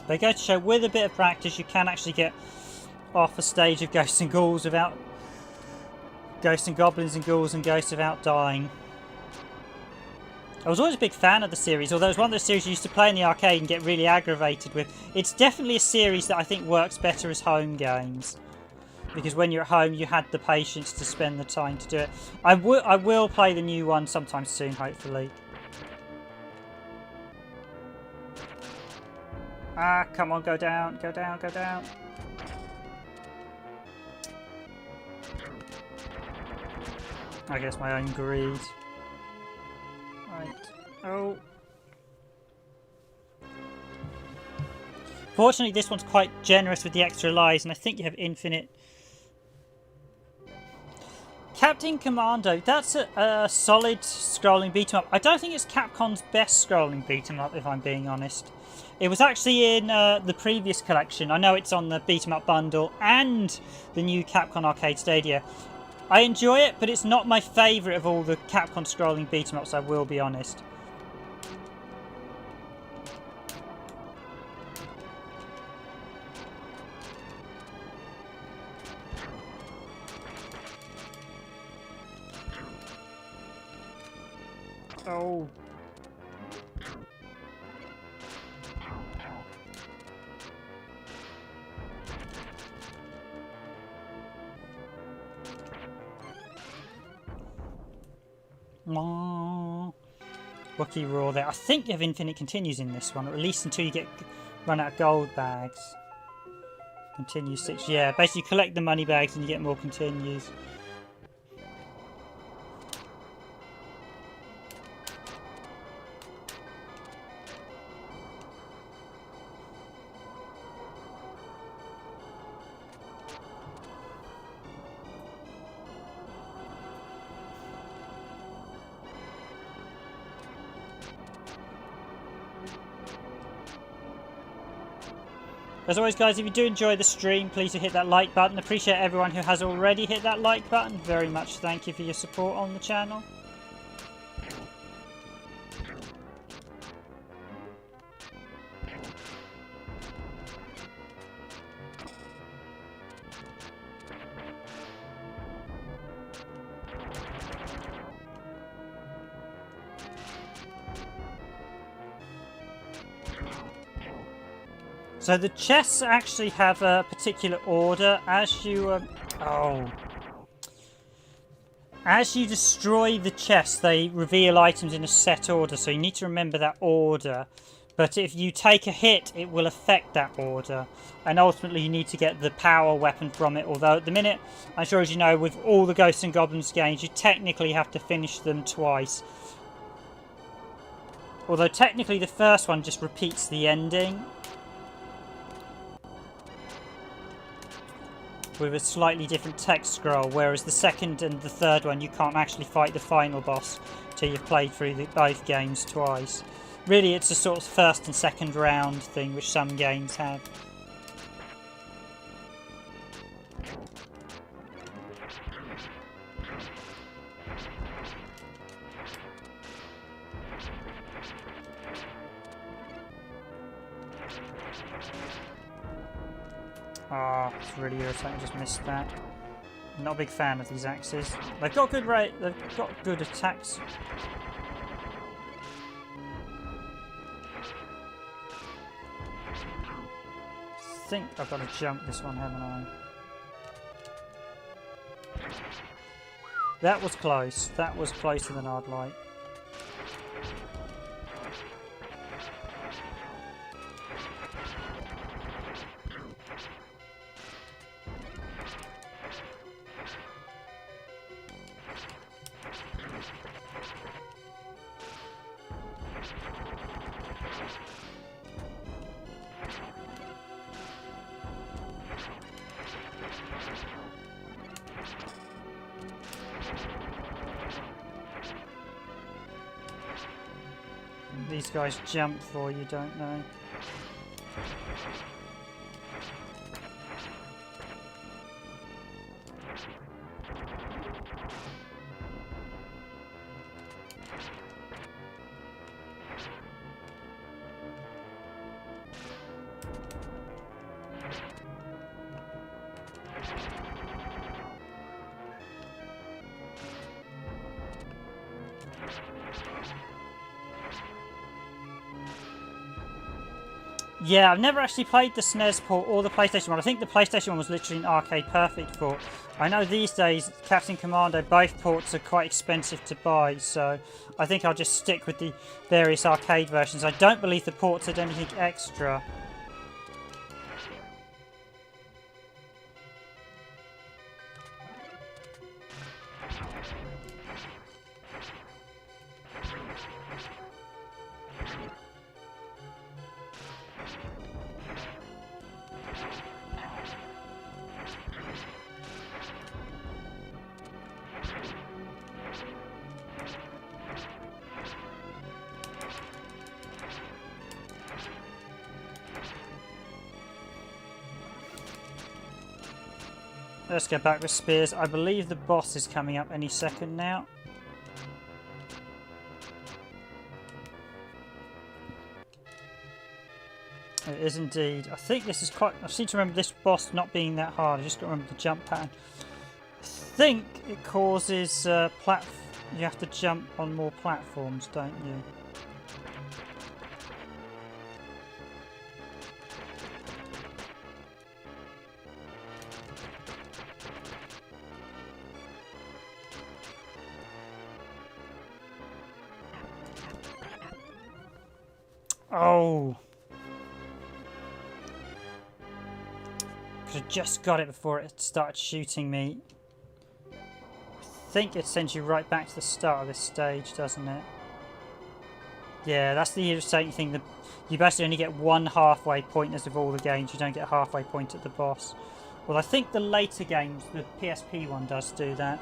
Speaker 1: They go to show, with a bit of practice, you can actually get off a stage of Ghosts and Ghouls without... Ghosts and Goblins and Ghouls and Ghosts without dying. I was always a big fan of the series, although it's one of those series you used to play in the arcade and get really aggravated with. It's definitely a series that I think works better as home games. Because when you're at home, you had the patience to spend the time to do it. I will play the new one sometime soon, hopefully. Ah, come on, go down, go down, go down. I guess my own greed. Right. Oh. Fortunately, this one's quite generous with the extra lives, and I think you have infinite. Capcom Commando, that's a solid scrolling beat-em-up. I don't think it's Capcom's best scrolling beat-em-up, if I'm being honest. It was actually in the previous collection. I know it's on the beat-em-up bundle and the new Capcom Arcade Stadia. I enjoy it, but it's not my favourite of all the Capcom scrolling beat-em-ups, I will be honest. Oh. Wookie Roar there. I think you have infinite continues in this one, or at least until you run out of gold bags. Continue 6. Yeah, basically you collect the money bags and you get more continues. As always, guys, if you do enjoy the stream, please do hit that like button. Appreciate everyone who has already hit that like button. Very much thank you for your support on the channel. So the chests actually have a particular order. As you as you destroy the chest, they reveal items in a set order. So you need to remember that order. But if you take a hit, it will affect that order. And ultimately, you need to get the power weapon from it. Although at the minute, I'm sure as you know, with all the Ghosts and Goblins games, you technically have to finish them twice. Although technically, the first one just repeats the ending with a slightly different text scroll, whereas the second and the third one you can't actually fight the final boss till you've played through both games twice. Really, it's a sort of first and second round thing which some games have. Ah, oh, it's really irritating. I just missed that. I'm not a big fan of these axes. They've got good rate. They've got good attacks. I think I've got to jump this one, haven't I? That was close. That was closer than I'd like. These guys jump for you, don't they? Yeah, I've never actually played the SNES port or the PlayStation one. I think the PlayStation one was literally an arcade perfect port. I know these days, Capcom Commando, both ports are quite expensive to buy, so I think I'll just stick with the various arcade versions. I don't believe the ports had anything extra. Let's go back with spears. I believe the boss is coming up any second now. It is indeed. I think this is quite... I seem to remember this boss not being that hard. I just got to remember the jump pattern. I think it causes you have to jump on more platforms, don't you? Oh! Could have just got it before it started shooting me. I think it sends you right back to the start of this stage, doesn't it? Yeah, that's the irritating thing. You basically only get one halfway point as of all the games. You don't get a halfway point at the boss. Well, I think the later games, the PSP one does do that.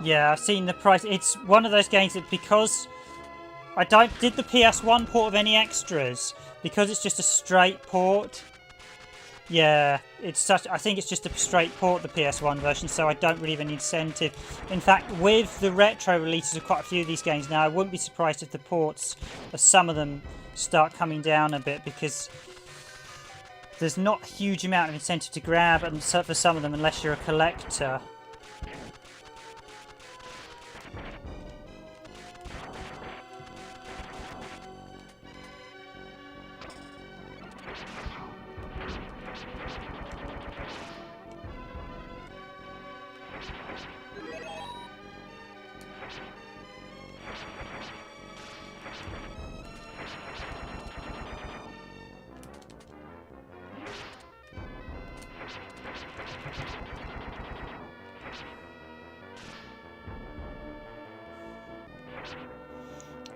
Speaker 1: Yeah, I've seen the price. It's one of those games that because I did the PS1 port of any extras, because it's just a straight port. Yeah, I think it's just a straight port, the PS1 version, so I don't really have any incentive. In fact, with the retro releases of quite a few of these games now, I wouldn't be surprised if the ports of some of them start coming down a bit, because there's not a huge amount of incentive to grab and for some of them unless you're a collector.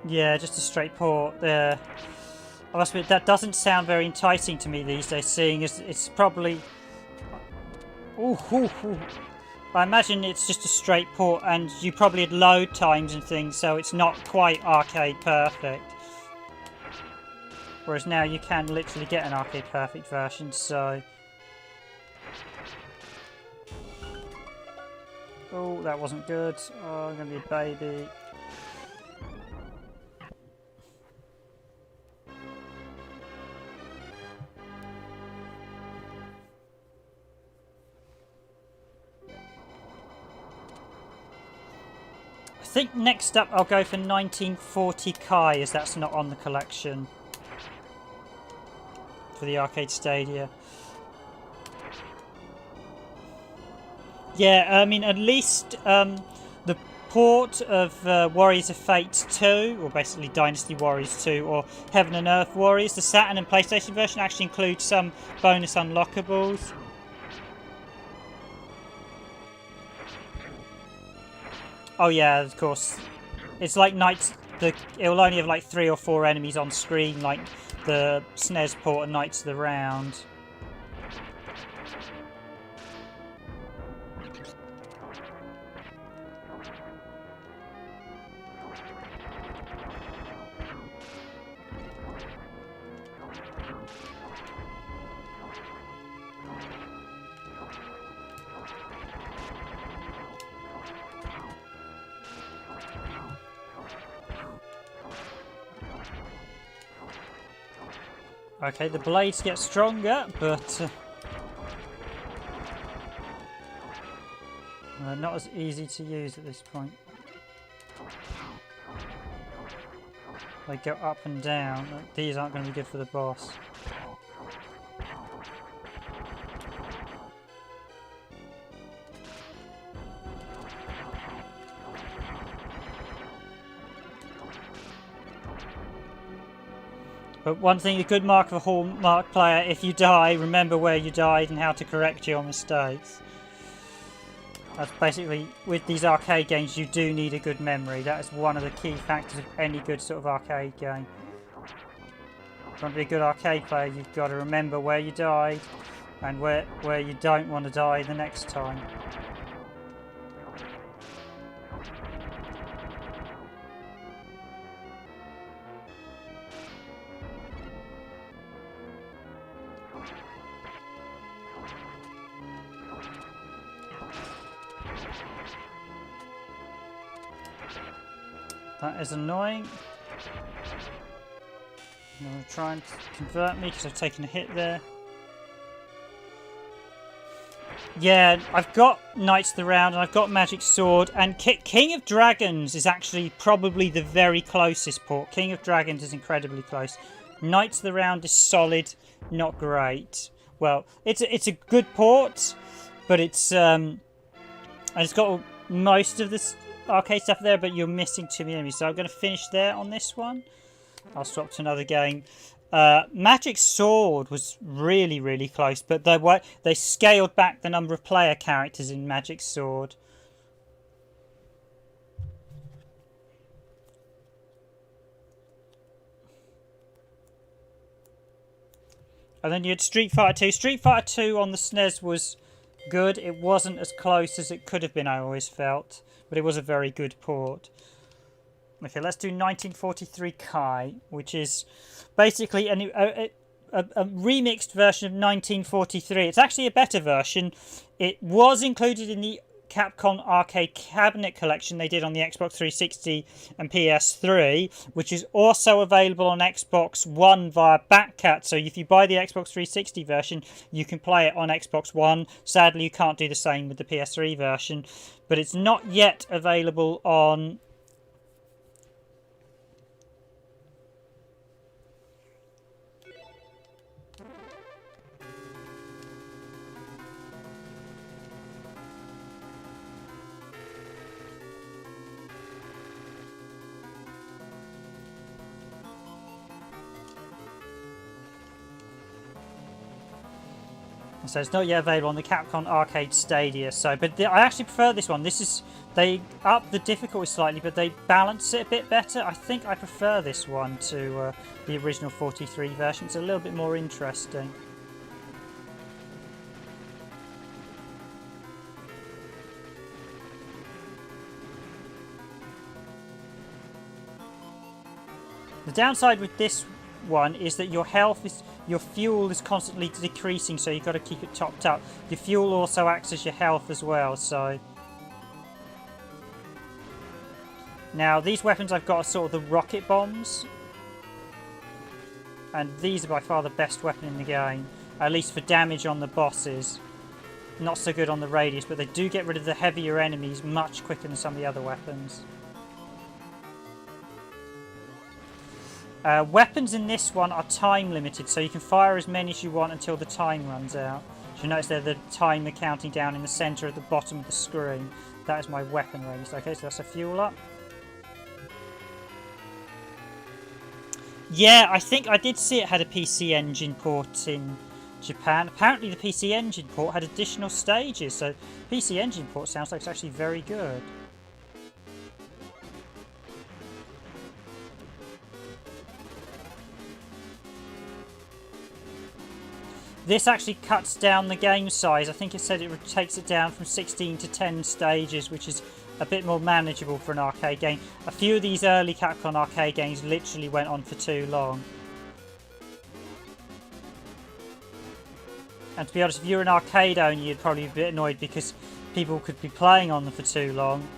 Speaker 1: Yeah, just a straight port there. I must admit, that doesn't sound very enticing to me these days, seeing as it's probably... Ooh. I imagine it's just a straight port, and you probably had load times and things, so it's not quite arcade perfect. Whereas now you can literally get an arcade perfect version, so... Oh, that wasn't good. Oh, I'm gonna be a baby. I think next up I'll go for 1940 Kai, as that's not on the collection for the arcade stadia. Yeah, I mean, at least the port of Warriors of Fate 2, or basically Dynasty Warriors 2, or Heaven and Earth Warriors, the Saturn and PlayStation version actually includes some bonus unlockables. Oh yeah, of course. It's like Knights. It'll only have like 3 or 4 enemies on screen, like the SNES port and Knights of the Round. Okay, the blades get stronger, but not as easy to use at this point. They go up and down. These aren't going to be good for the boss. But one thing, a good mark of a Hallmark player, if you die, remember where you died and how to correct your mistakes. That's basically, with these arcade games, you do need a good memory. That is one of the key factors of any good sort of arcade game. If you want to be a good arcade player, you've got to remember where you died and where you don't want to die the next time. That is annoying. I'm going to try and convert me because I've taken a hit there. Yeah, I've got Knights of the Round and I've got Magic Sword, and King of Dragons is actually probably the very closest port. King of Dragons is incredibly close. Knights of the Round is solid, not great. Well, it's a good port, but it's got most of this arcade stuff there, but you're missing too many enemies, so I'm going to finish there on this one. I'll swap to another game. Magic Sword was really close, but they scaled back the number of player characters in Magic Sword. And then you had Street Fighter 2. Street Fighter 2 on the SNES was good. It wasn't as close as it could have been, I always felt. But it was a very good port. Okay, let's do 1943 Kai, which is basically a remixed version of 1943. It's actually a better version. It was included in the Capcom Arcade Cabinet Collection they did on the Xbox 360 and PS3, which is also available on Xbox One via Backcat. So if you buy the Xbox 360 version, you can play it on Xbox One. Sadly, you can't do the same with the PS3 version, but it's not yet available on So it's not yet available on the Capcom Arcade Stadia. So, but I actually prefer this one. They up the difficulty slightly, but they balance it a bit better. I think I prefer this one to the original 43 version. It's a little bit more interesting. The downside with this one is that your fuel is constantly decreasing, so you've got to keep it topped up. Your fuel also acts as your health as well, so now these weapons I've got are sort of the rocket bombs, and these are by far the best weapon in the game, at least for damage on the bosses. Not so good on the radius, but they do get rid of the heavier enemies much quicker than some of the other weapons. Weapons in this one are time limited, so you can fire as many as you want until the time runs out. So you notice there the timer counting down in the centre at the bottom of the screen. That is my weapon range. Okay, so that's a fuel up. Yeah, I think I did see it had a PC Engine port in Japan. Apparently the PC Engine port had additional stages, so PC Engine port sounds like it's actually very good. This actually cuts down the game size. I think it said it takes it down from 16 to 10 stages, which is a bit more manageable for an arcade game. A few of these early Capcom arcade games literally went on for too long. And to be honest, if you're an arcade owner, you'd probably be a bit annoyed because people could be playing on them for too long.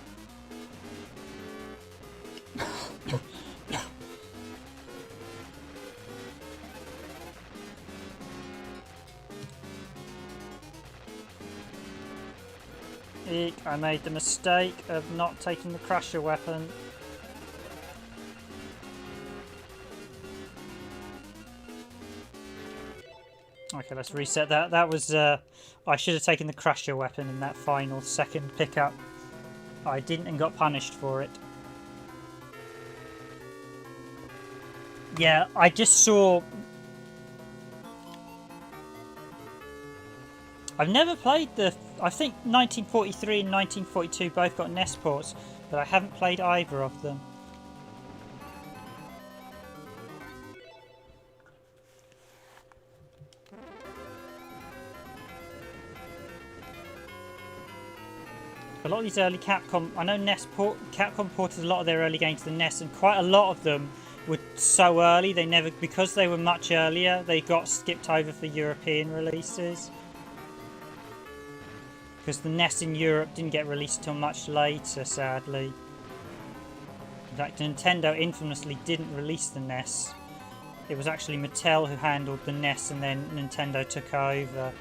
Speaker 1: Eek, I made the mistake of not taking the crusher weapon. Okay, let's reset that. That was, I should have taken the crusher weapon in that final second pickup. I didn't and got punished for it. Yeah, I just saw... I've never played the... I think 1943 and 1942 both got NES ports, but I haven't played either of them. A lot of these early Capcom... I know Capcom ported a lot of their early games to the NES, and quite a lot of them were so early, they never... Because they were much earlier, they got skipped over for European releases. Because the NES in Europe didn't get released until much later, sadly. In fact, Nintendo infamously didn't release the NES. It was actually Mattel who handled the NES and then Nintendo took over.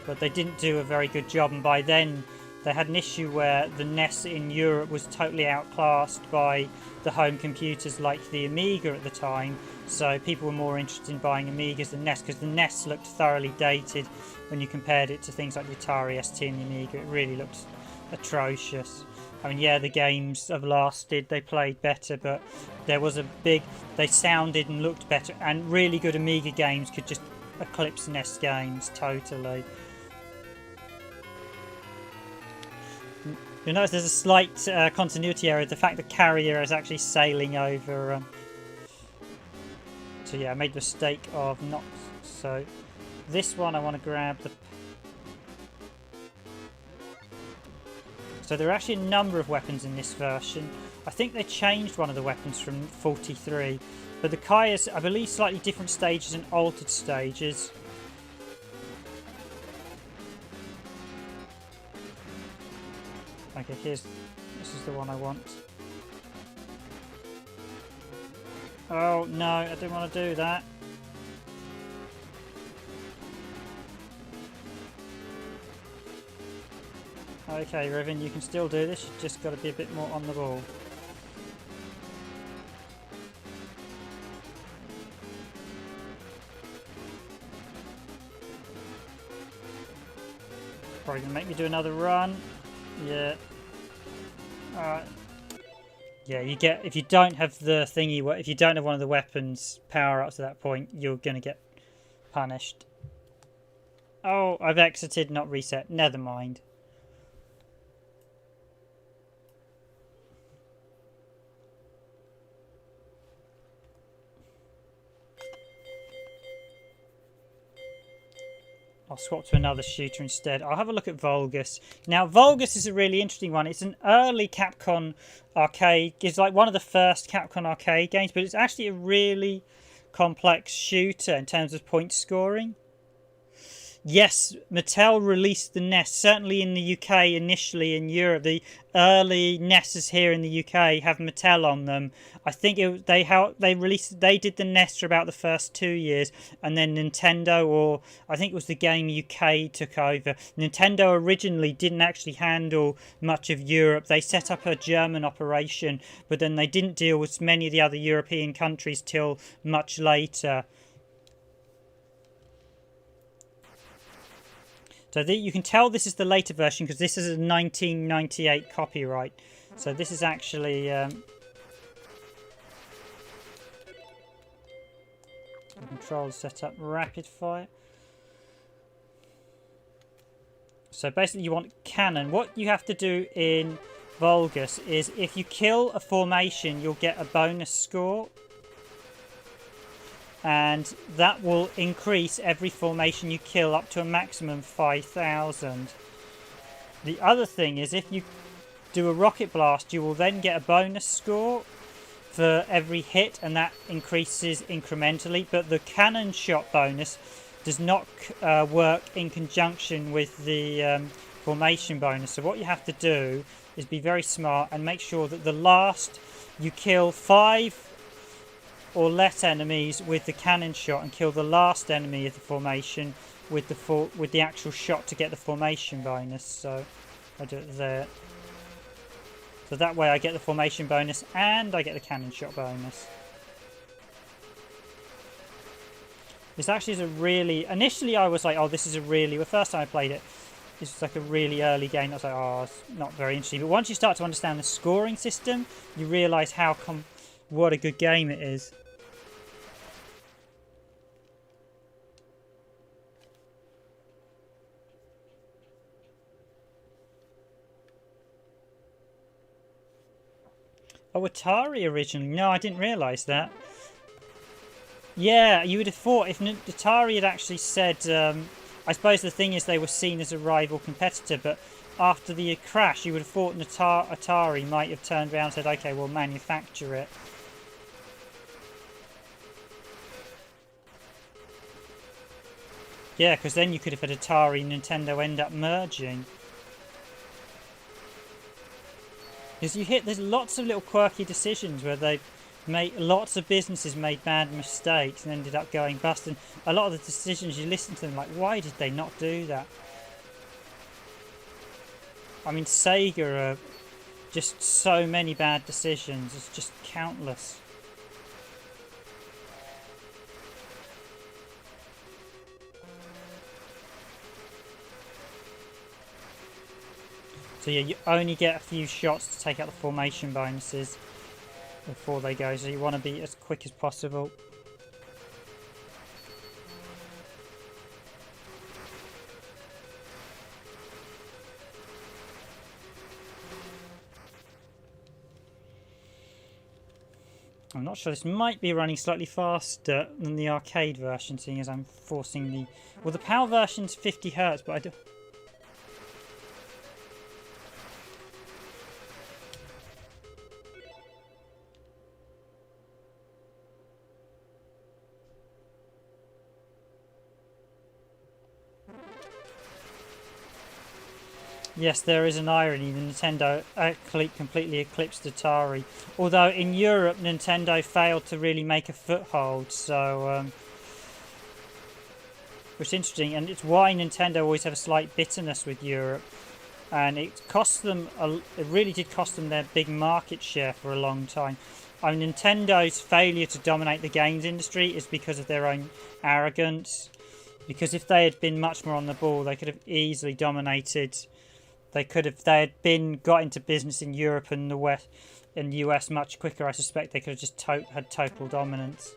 Speaker 1: But they didn't do a very good job, and by then they had an issue where the NES in Europe was totally outclassed by the home computers like the Amiga at the time. So people were more interested in buying Amigas than NES, because the NES looked thoroughly dated when you compared it to things like the Atari ST and the Amiga. It really looked atrocious. I mean, yeah, the games have lasted, they played better, but there was a big... They sounded and looked better, and really good Amiga games could just eclipse NES games totally. You'll notice there's a slight continuity error. The fact the carrier is actually sailing over... So yeah, I made the mistake of not... So this one I want to grab the... So there are actually a number of weapons in this version. I think they changed one of the weapons from 43. But the Kai is, I believe, slightly different stages and altered stages. Okay, this is the one I want. Oh no, I didn't want to do that. Okay, Riven, you can still do this, you've just got to be a bit more on the ball. Probably gonna make me do another run. Yeah. Alright. Yeah, you get, if you don't have the thingy, if you don't have one of the weapons power-ups at that point, you're gonna get punished. Oh, I've exited, not reset. Never mind. I'll swap to another shooter instead. I'll have a look at Vulgus. Now, Vulgus is a really interesting one. It's an early Capcom arcade. It's like one of the first Capcom arcade games, but it's actually a really complex shooter in terms of point scoring. Yes, Mattel released the NES, certainly in the UK initially. In Europe, the early NESs here in the UK have Mattel on them. I think they did the NES for about the first 2 years, and then Nintendo, or I think it was the Game UK, took over. Nintendo originally didn't actually handle much of Europe. They set up a German operation, but then they didn't deal with many of the other European countries till much later. So you can tell this is the later version because this is a 1998 copyright. So this is actually... control set up rapid fire. So basically you want cannon. What you have to do in Vulgus is if you kill a formation, you'll get a bonus score. And that will increase every formation you kill up to a maximum 5,000. The other thing is if you do a rocket blast, you will then get a bonus score for every hit, and that increases incrementally. But the cannon shot bonus does not work in conjunction with the formation bonus. So what you have to do is be very smart and make sure that the last you kill 5 or less enemies with the cannon shot and kill the last enemy of the formation with the actual shot to get the formation bonus. So I do it there. So that way I get the formation bonus and I get the cannon shot bonus. This actually is a really... Initially I was like, oh, this is a really... The first time I played it, this was like a really early game. I was like, oh, it's not very interesting. But once you start to understand the scoring system, you realise what a good game it is. Oh, Atari originally? No, I didn't realise that. Yeah, you would have thought if Atari had actually said... I suppose the thing is they were seen as a rival competitor, but after the crash, you would have thought Atari might have turned around and said, okay, we'll manufacture it. Yeah, because then you could have had Atari and Nintendo end up merging. Because there's lots of little quirky decisions where lots of businesses made bad mistakes and ended up going bust. And a lot of the decisions, you listen to them like, why did they not do that? I mean, Sega are just so many bad decisions. It's just countless. So yeah, you only get a few shots to take out the formation bonuses before they go, so you want to be as quick as possible. I'm not sure, this might be running slightly faster than the arcade version, seeing as I'm forcing the... Well, the PAL version's 50 Hz, but I do... Yes, there is an irony. The Nintendo completely eclipsed Atari. Although in Europe, Nintendo failed to really make a foothold. So, which is interesting. And it's why Nintendo always have a slight bitterness with Europe. And it cost them, it really did cost them their big market share for a long time. I mean, Nintendo's failure to dominate the games industry is because of their own arrogance. Because if they had been much more on the ball, they could have easily dominated... They had got into business in Europe and the West, in the US much quicker. I suspect they could have just had total dominance.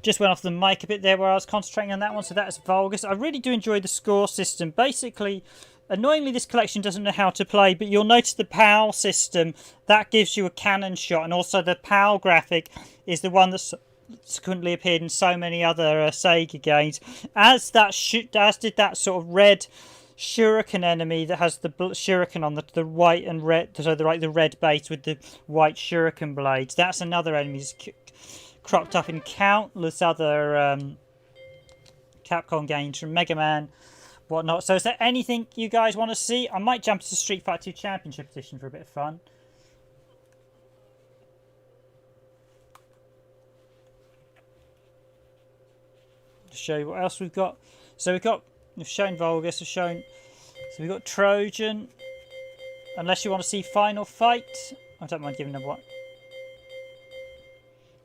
Speaker 1: Just went off the mic a bit there where I was concentrating on that one, so that is Vulgus. I really do enjoy the score system. Basically, annoyingly, this collection doesn't know how to play, but you'll notice the PAL system, that gives you a cannon shot, and also the PAL graphic is the one that's subsequently appeared in so many other Sega games. As did that sort of red shuriken enemy that has the shuriken on the white and red, so the red base with the white shuriken blades. That's another enemy that's cropped up in countless other Capcom games from Mega Man, whatnot. So is there anything you guys want to see? I might jump to Street Fighter 2 Championship Edition for a bit of fun. To show you what else we've got. So we've shown Vulgus, so we've got Trojan. Unless you want to see Final Fight, I don't mind giving them one.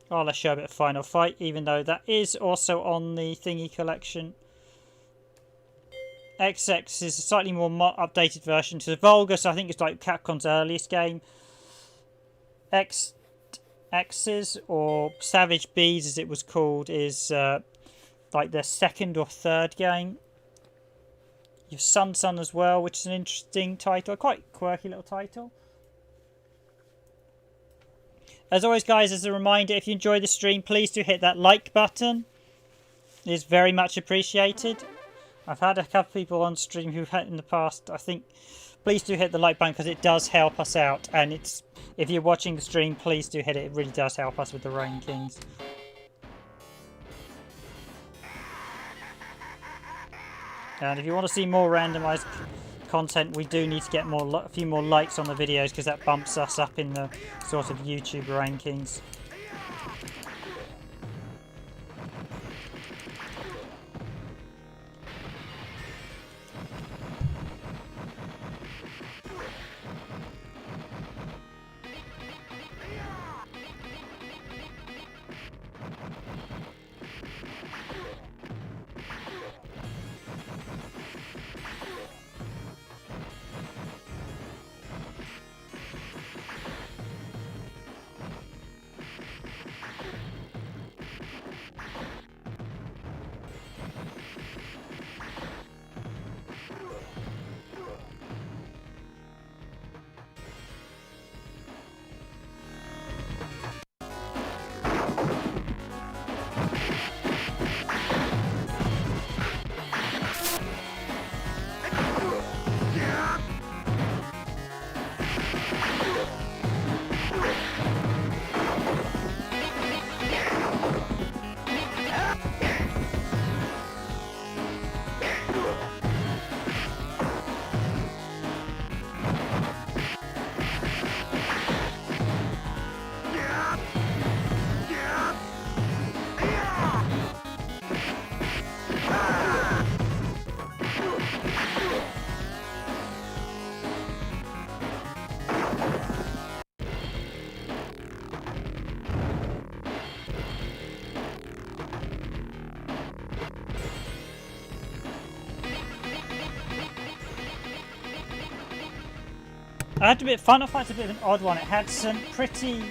Speaker 1: Oh, let's show a bit of Final Fight, even though that is also on the Thingy collection. XX is a slightly more updated version. So Vulgus, I think, is like Capcom's earliest game. X's, or Savage Bees as it was called, is like their second or third game. You've Sun as well, which is an interesting title, a quite quirky little title. As always, guys, as a reminder, if you enjoy the stream, please do hit that like button. It is very much appreciated. I've had a couple of people on stream who've had in the past, I think. Please do hit the like button because it does help us out. And it's, if you're watching the stream, please do hit it. It really does help us with the rankings. And if you want to see more randomised content, we do need to get a few more likes on the videos because that bumps us up in the sort of YouTube rankings. I had to admit, Final Fight's a bit of an odd one. It had some pretty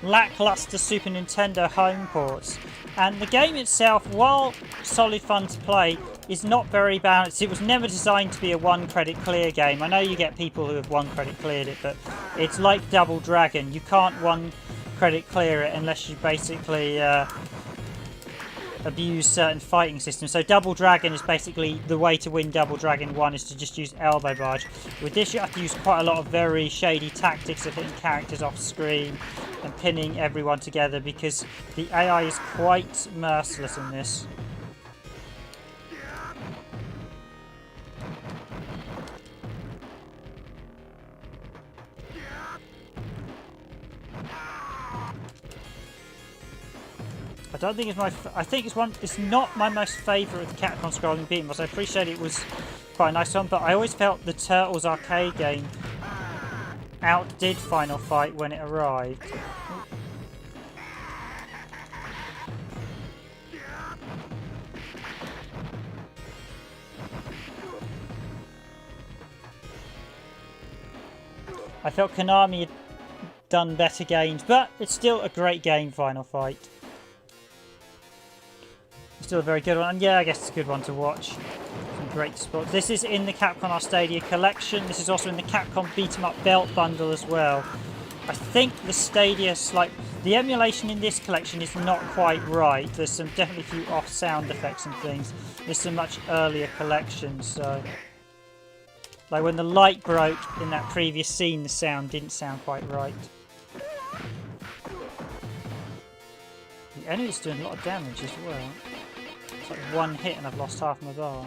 Speaker 1: lackluster Super Nintendo home ports, and the game itself, while solid fun to play, is not very balanced. It was never designed to be a one-credit clear game. I know you get people who have one-credit cleared it, but it's like Double Dragon. You can't one-credit clear it unless you basically abuse certain fighting systems. So Double Dragon is basically the way to win Double Dragon 1 is to just use elbow barge. With this you have to use quite a lot of very shady tactics of hitting characters off screen and pinning everyone together because the AI is quite merciless in this. I don't think it's my. I think it's one. It's not my most favourite of the Capcom scrolling beat 'em ups. I appreciate it was quite a nice one, but I always felt the Turtles arcade game outdid Final Fight when it arrived. I felt Konami had done better games, but it's still a great game, Final Fight. Still a very good one, and yeah, I guess it's a good one to watch. Some great spots. This is in the Capcom Stadia collection. This is also in the Capcom Beat 'em Up Belt bundle as well. I think the Stadia, the emulation in this collection is not quite right. There's some definitely a few off sound effects and things. This is a much earlier collection, so like when the light broke in that previous scene, the sound didn't sound quite right. The enemy's doing a lot of damage as well. It's like one hit and I've lost half my bar.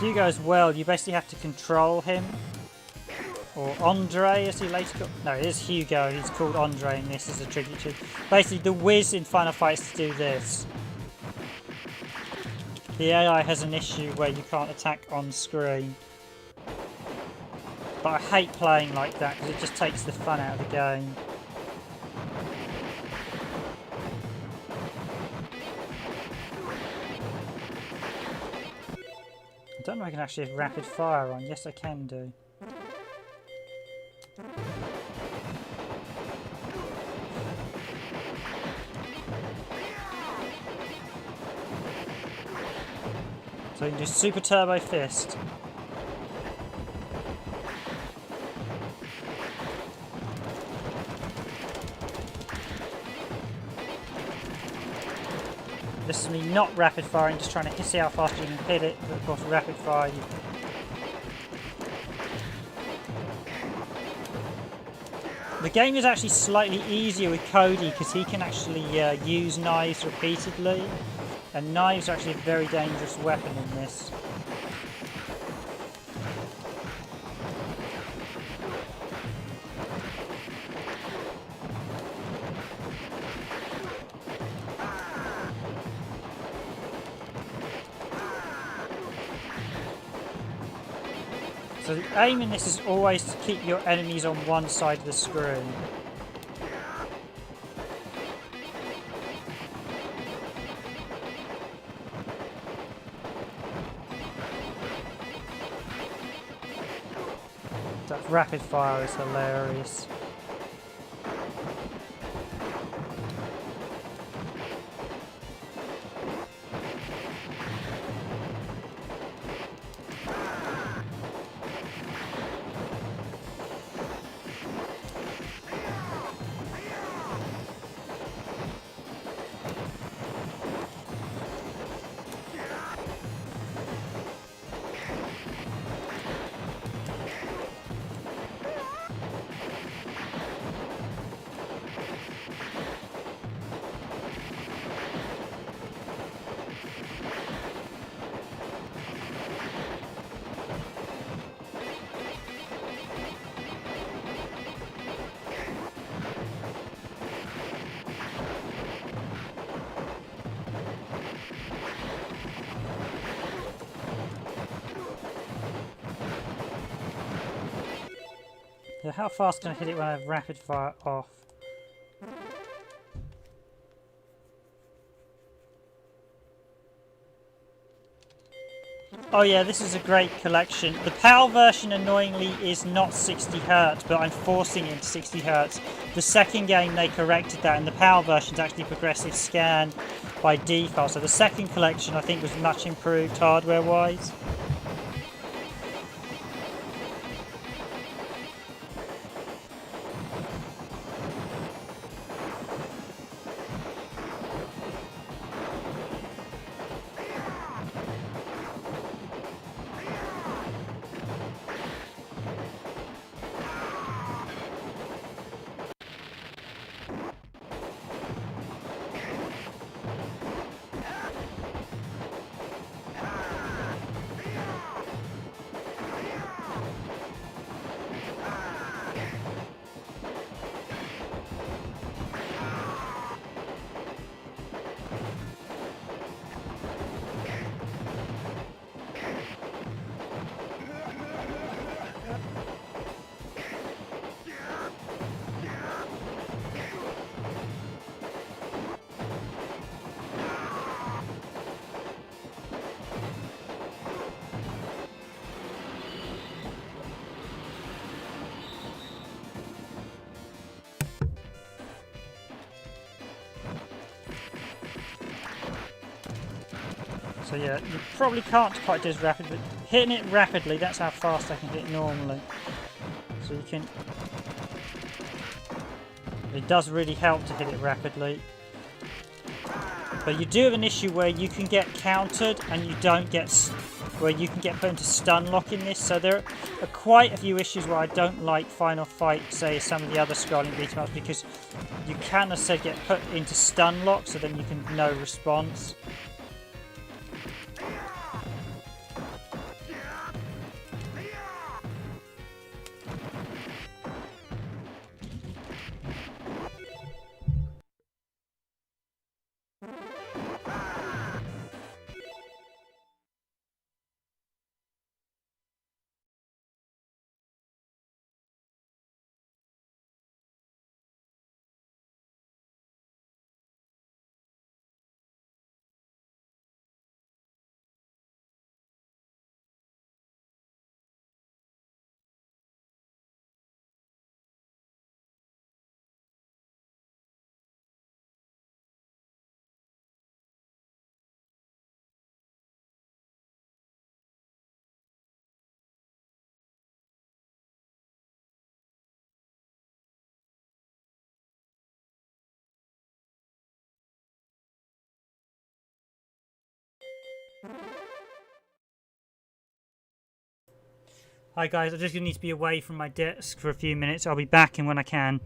Speaker 1: Hugo as well, you basically have to control him. Or Andre as he later got. No, it is Hugo, he's called Andre in this as a tribute to. Basically the whiz in Final Fight is to do this. The AI has an issue where you can't attack on screen. But I hate playing like that because it just takes the fun out of the game. I don't don't know if I can actually have rapid fire on. Yes, I can do. So you can do Super Turbo Fist. This is me not rapid firing, just trying to see how fast you can hit it, but of course rapid fire you... The game is actually slightly easier with Cody because he can actually use knives repeatedly, and knives are actually a very dangerous weapon in this. So the aim in this is always to keep your enemies on one side of the screen. That rapid fire is hilarious. Yeah, how fast can I hit it when I have rapid fire off? Oh yeah, this is a great collection. The PAL version annoyingly is not 60 Hz, but I'm forcing it to 60 Hz. The second game they corrected that, and the PAL version is actually progressive scan by default. So the second collection I think was much improved hardware-wise. So yeah, you probably can't quite do as rapid, but hitting it rapidly, that's how fast I can hit it normally. So you can... It does really help to hit it rapidly. But you do have an issue where you can get countered and you don't get... where you can get put into stun lock in this. So there are quite a few issues where I don't like Final Fight, say, some of the other scrolling beat 'em ups, because you can, as I said, get put into stun lock, so then you can no response. Hi guys, I'm just going to need to be away from my desk for a few minutes. I'll be back in when I can.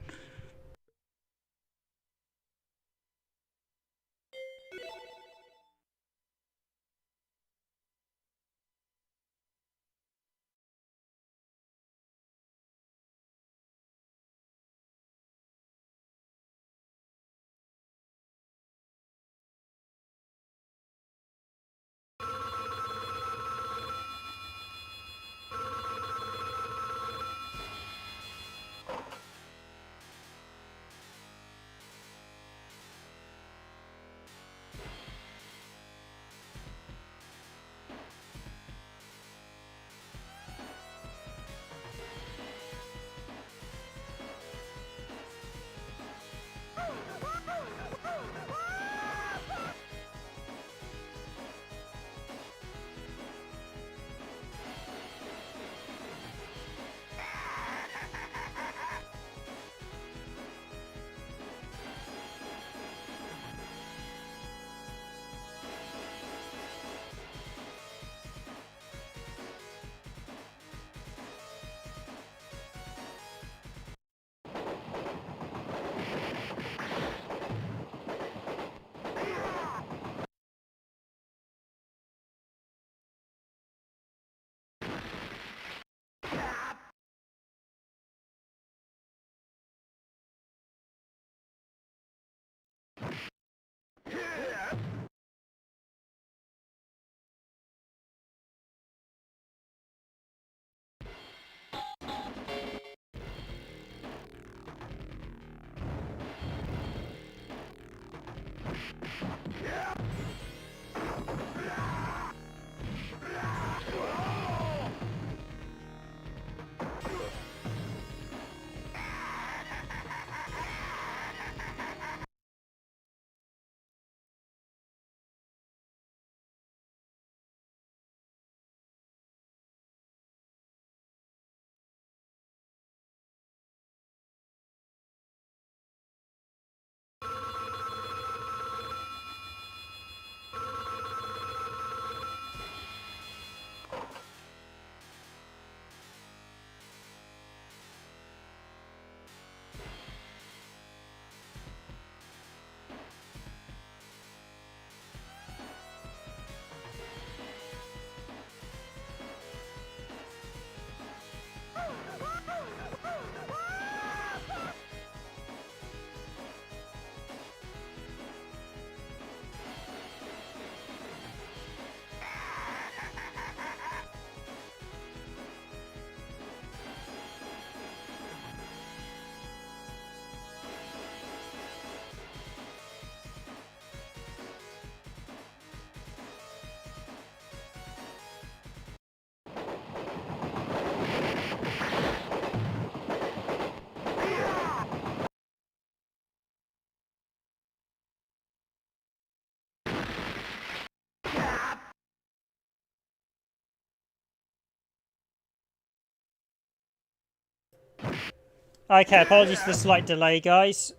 Speaker 1: Okay, apologies for the slight delay, guys.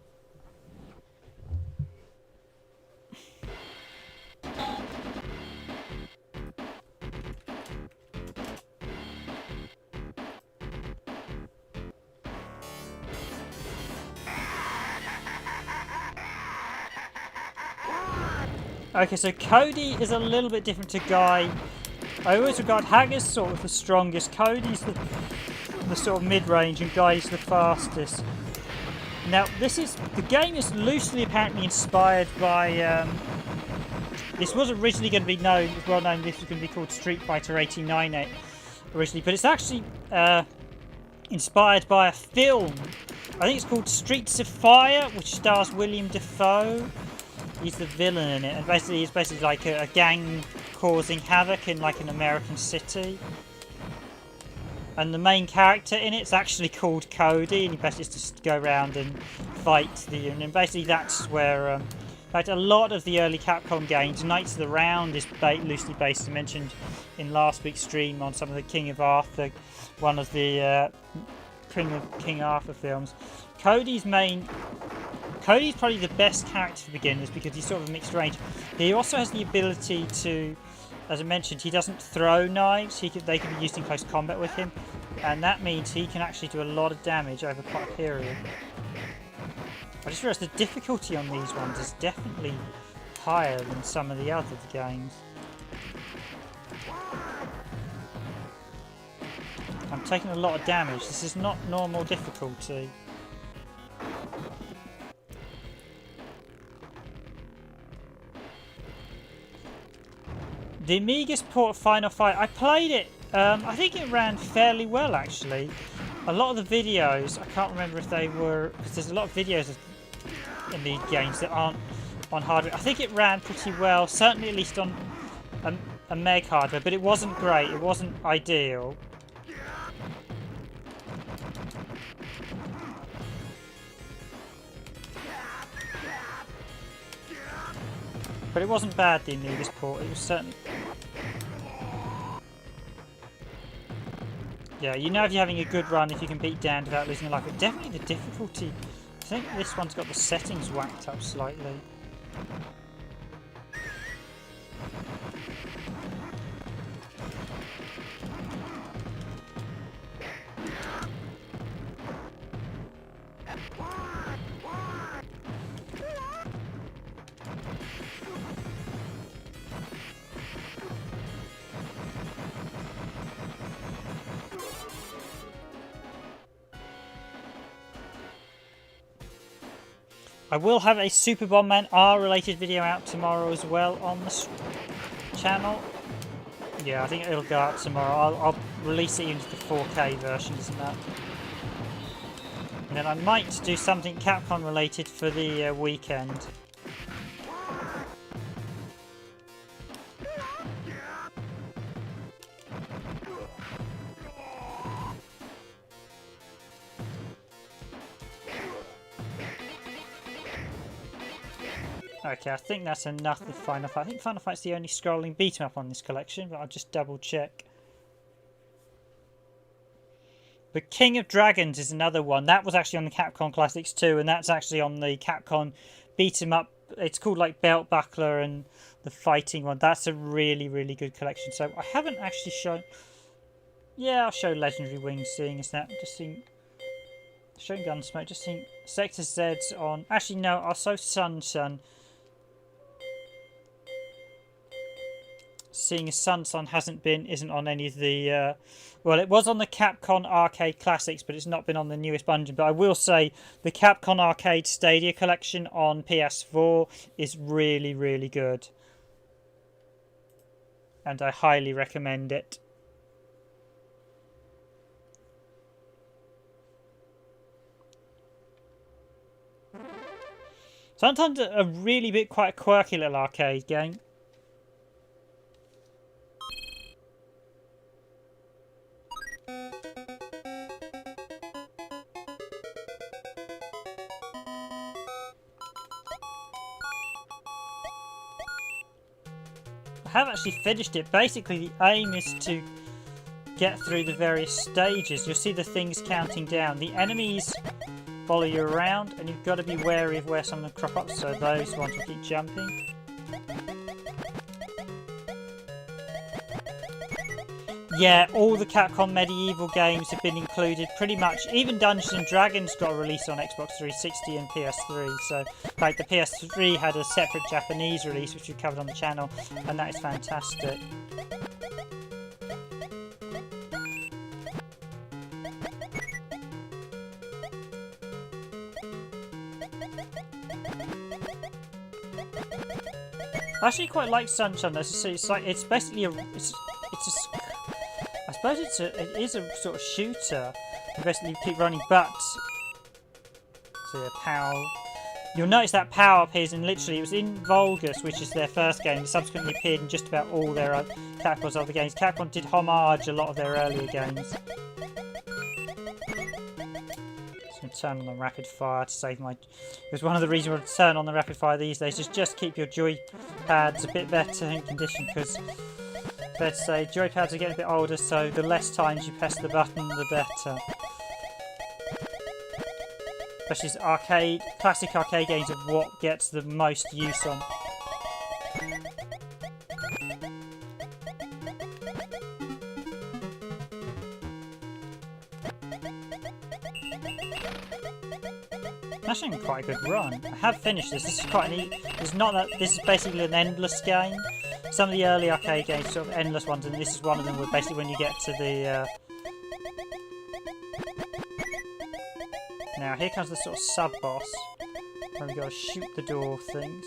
Speaker 1: Okay, so Cody is a little bit different to Guy. I always regard Hag as sort of the strongest. Cody's the sort of mid-range, and Guy's the fastest. Now, the game is loosely apparently inspired by. This was originally going to be well known. This was going to be called Street Fighter 89 originally, but it's actually inspired by a film. I think it's called Streets of Fire, which stars William Dafoe. He's the villain in it, and basically it's basically like a gang causing havoc in like an American city. And the main character in it's actually called Cody, and he basically just go around and fight and basically that's where in fact a lot of the early Capcom games, Knights of the Round is loosely based, I mentioned in last week's stream, on some of the King of Arthur, one of the King Arthur films. Cody's probably the best character for beginners because he's sort of a mixed range. He also has the ability to as I mentioned, he doesn't throw knives. They can be used in close combat with him, and that means he can actually do a lot of damage over quite a period. I just realised the difficulty on these ones is definitely higher than some of the other games. I'm taking a lot of damage. This is not normal difficulty. The Amiga's port Final Fight, I played it. I think it ran fairly well actually. A lot of the videos, I can't remember if they were, because there's a lot of videos of Amiga games that aren't on hardware. I think it ran pretty well, certainly at least on a Meg hardware, but it wasn't great. It wasn't ideal. But it wasn't bad, the Amiga's port. It was certainly... Yeah, you know if you're having a good run, if you can beat Dan without losing a life. But definitely the difficulty. I think this one's got the settings whacked up slightly. I will have a Super Bomberman R related video out tomorrow as well on the channel. Yeah, I think it'll go out tomorrow. I'll release it into the 4K version, isn't that? And then I might do something Capcom related for the weekend. Okay, I think that's enough with Final Fight. I think Final Fight's the only scrolling beat-em-up on this collection, but I'll just double-check. The King of Dragons is another one. That was actually on the Capcom Classics too, and that's actually on the Capcom beat-em-up. It's called like Belt Buckler and the fighting one. That's a really, really good collection. So I haven't actually shown... Yeah, I'll show Legendary Wings, seeing as that. Just seeing... Showing Gunsmoke, just seeing Sector Z's on... Actually, no, I'll show Sun. Seeing as Sun isn't on any of the well, it was on the Capcom Arcade Classics, but it's not been on the newest bundle. But I will say the Capcom Arcade Stadia collection on PS4 is really, really good, and I highly recommend it. Sometimes a really bit quite a quirky little arcade game. I have actually finished it. Basically, the aim is to get through the various stages. You'll see the things counting down. The enemies follow you around, and you've got to be wary of where some of them crop up, so those ones will keep jumping. Yeah, all the Capcom medieval games have been included, pretty much. Even Dungeons and Dragons got a release on Xbox 360 and PS3. So, like, the PS3 had a separate Japanese release, which we covered on the channel, and that is fantastic. I actually quite like Sunshine. It's basically I suppose it is a sort of shooter. You basically keep running, but so power. You'll notice that power appears in literally. It was in Vulgus, which is their first game. It subsequently appeared in just about all their Capcom's other games. Capcom did homage a lot of their earlier games. Turn on the rapid fire to save my... Because one of the reasons I turn on the rapid fire these days is just keep your joypads a bit better in condition, because let's say joypads are getting a bit older, so the less times you press the button, the better. Especially classic arcade games are what gets the most use on. actually been quite a good run. I have finished this. This is quite neat. It's not that. This is basically an endless game. Some of the early arcade games, sort of endless ones, and this is one of them. Where basically when you get to the now here comes the sort of sub boss. Where we got to shoot the door things.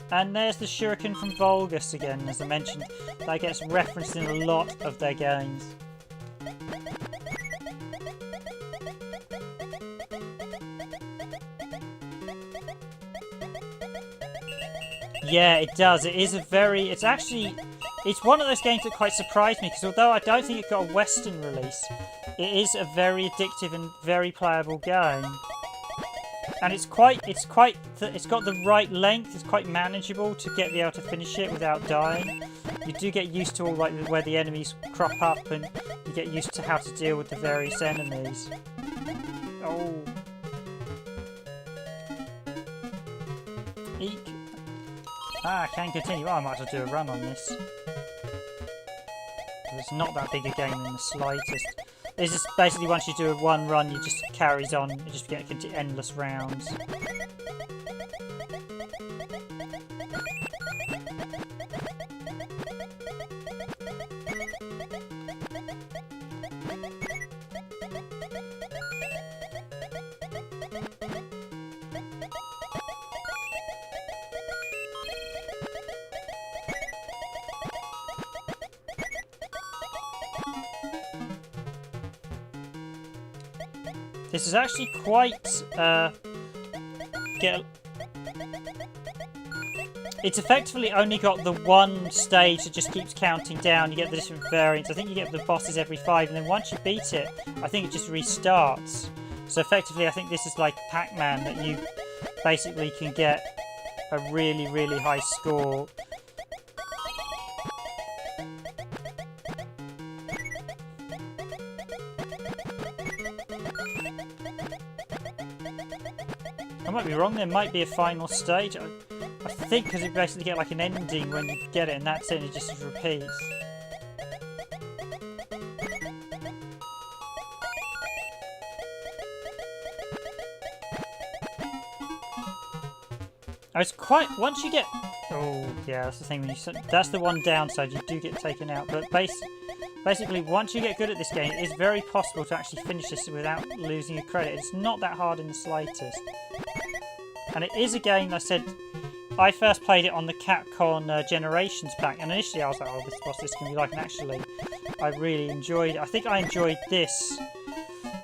Speaker 1: And there's the shuriken from Vulgus again, as I mentioned. That gets referenced in a lot of their games. Yeah, it does. It is a very... It's actually... It's one of those games that quite surprised me, because although I don't think it got a Western release, it is a very addictive and very playable game. And it's got the right length. It's quite manageable to be able to finish it without dying. You do get used to all like where the enemies crop up, and you get used to how to deal with the various enemies. Oh, eek! Ah, I can continue. Oh, I might as well do a run on this. It's not that big a game in the slightest. It's just basically once you do one run, you just carries on. You just get into endless rounds. This is actually quite, it's effectively only got the one stage that just keeps counting down. You get the different variants. I think you get the bosses every 5, and then once you beat it, I think it just restarts. So effectively, I think this is like Pac-Man, that you basically can get a really, really high score. I might be wrong, there might be a final stage. I think because you basically get like an ending when you get it, and that's it, and it just repeats. It's quite, once you get, oh yeah, that's the thing, when you, that's the one downside, you do get taken out, but basically once you get good at this game, it is very possible to actually finish this without losing a credit. It's not that hard in the slightest. And it is a game, I said, I first played it on the Capcom Generations pack, and initially I was like, oh, what's this going to be like? And actually, I really enjoyed it. I think I enjoyed this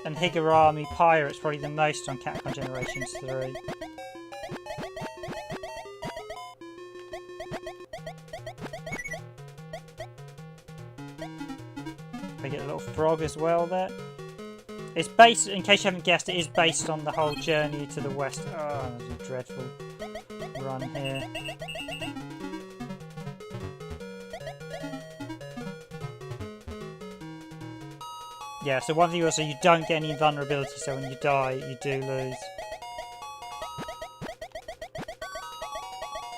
Speaker 1: and Higurami Pirates probably the most on Capcom Generations 3. I get a little frog as well there. It's based, in case you haven't guessed, it is based on the whole journey to the west. Oh, that's a dreadful run here. Yeah, so one thing also, you don't get any invulnerability, so when you die, you do lose.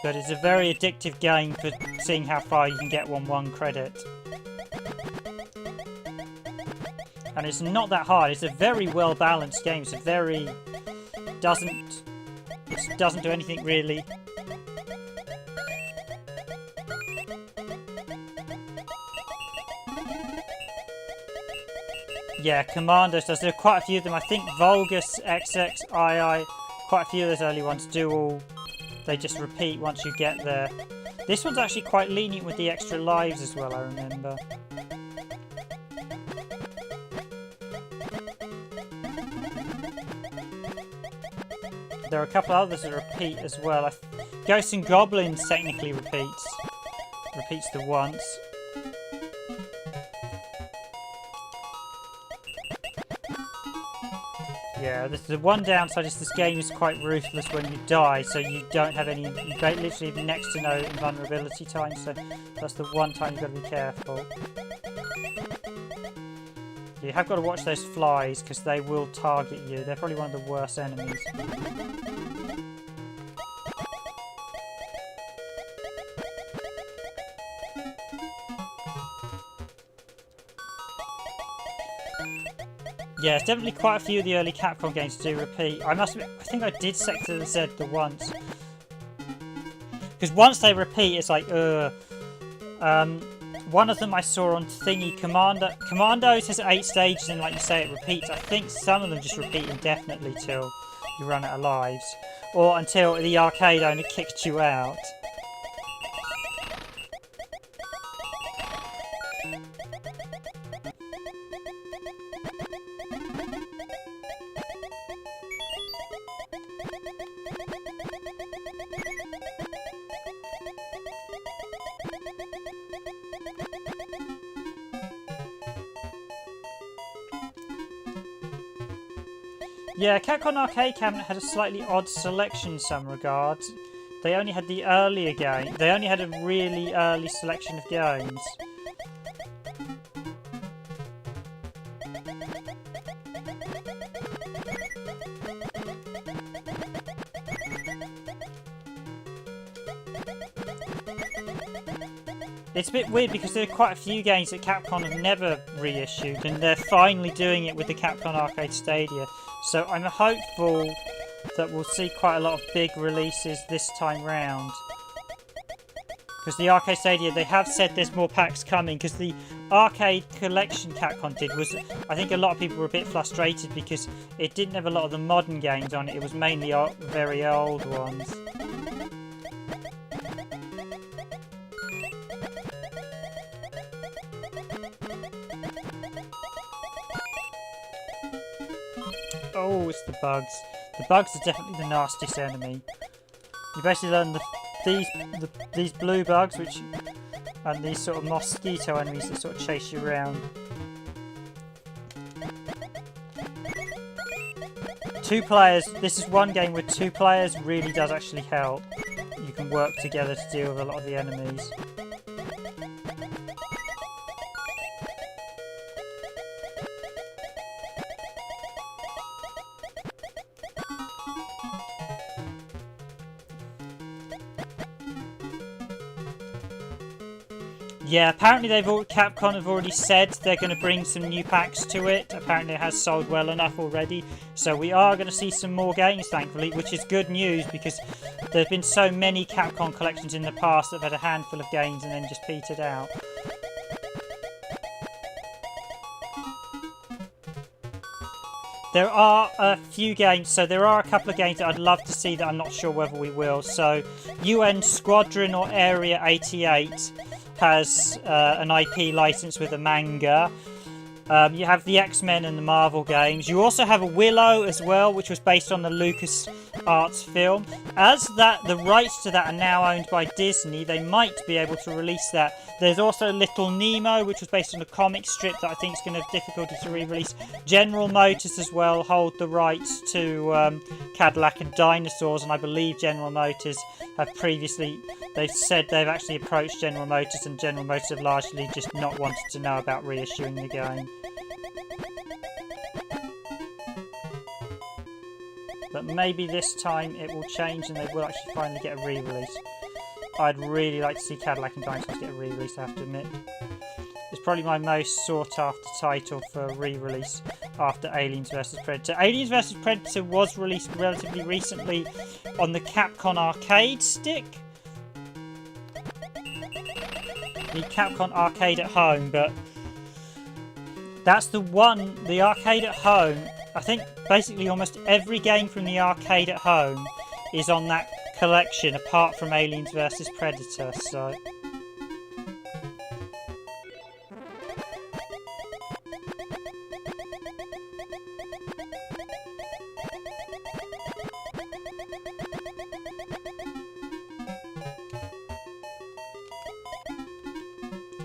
Speaker 1: But it's a very addictive game for seeing how far you can get on one credit. And it's not that hard. It's a very well balanced game. It's a very it doesn't do anything really. Yeah, Commandos does. There are quite a few of them. I think Vulgus, XXII, quite a few of those early ones do all. They just repeat once you get there. This one's actually quite lenient with the extra lives as well, I remember. There are a couple others that repeat as well. Ghosts and Goblins technically repeats the once. Yeah, the one downside is this game is quite ruthless when you die, so you don't have any, you literally have next to no invulnerability time, so that's the one time you've got to be careful. You have got to watch those flies, because they will target you. They're probably one of the worst enemies. Yeah, it's definitely quite a few of the early Capcom games do repeat. I think I did Sector Z the once. Because once they repeat, it's like, one of them I saw on Thingy Commandos has 8 stages and like you say it repeats. I think some of them just repeat indefinitely till you run out of lives. Or until the arcade owner kicked you out. Yeah, Capcom Arcade Cabinet had a slightly odd selection in some regards. They only had the earlier game. They only had a really early selection of games. It's a bit weird because there are quite a few games that Capcom have never reissued, and they're finally doing it with the Capcom Arcade Stadia. So I'm hopeful that we'll see quite a lot of big releases this time round. Because the Arcade Stadia, they have said there's more packs coming, because the Arcade Collection Capcom did was, I think a lot of people were a bit frustrated because it didn't have a lot of the modern games on it, it was mainly very old ones. Oh, it's the bugs. The bugs are definitely the nastiest enemy. You basically learn these blue bugs, and these sort of mosquito enemies that sort of chase you around. 2 players. This is one game where 2 players really does actually help. You can work together to deal with a lot of the enemies. Yeah, apparently Capcom have already said they're going to bring some new packs to it. Apparently it has sold well enough already. So we are going to see some more games, thankfully, which is good news because there have been so many Capcom collections in the past that have had a handful of games and then just petered out. There are a few games, so there are a couple of games that I'd love to see that I'm not sure whether we will. So UN Squadron or Area 88 has an IP license with a manga. You have the X-Men and the Marvel games. You also have a Willow as well, which was based on the LucasArts film. As the rights to that are now owned by Disney, they might be able to release that. There's also Little Nemo, which was based on a comic strip that I think is going to have difficulty to re-release. General Motors as well hold the rights to Cadillac and Dinosaurs, and I believe General Motors have previously... They've said they've actually approached General Motors, and General Motors have largely just not wanted to know about reissuing the game. But maybe this time it will change and they will actually finally get a re-release. I'd really like to see Cadillac and Dinosaurs get a re-release, I have to admit. It's probably my most sought-after title for re-release after Aliens vs Predator. Aliens vs Predator was released relatively recently on the Capcom Arcade stick. The Capcom Arcade at Home, but that's the one, the Arcade at Home. I think basically almost every game from the Arcade at Home is on that collection apart from Aliens vs Predator, so...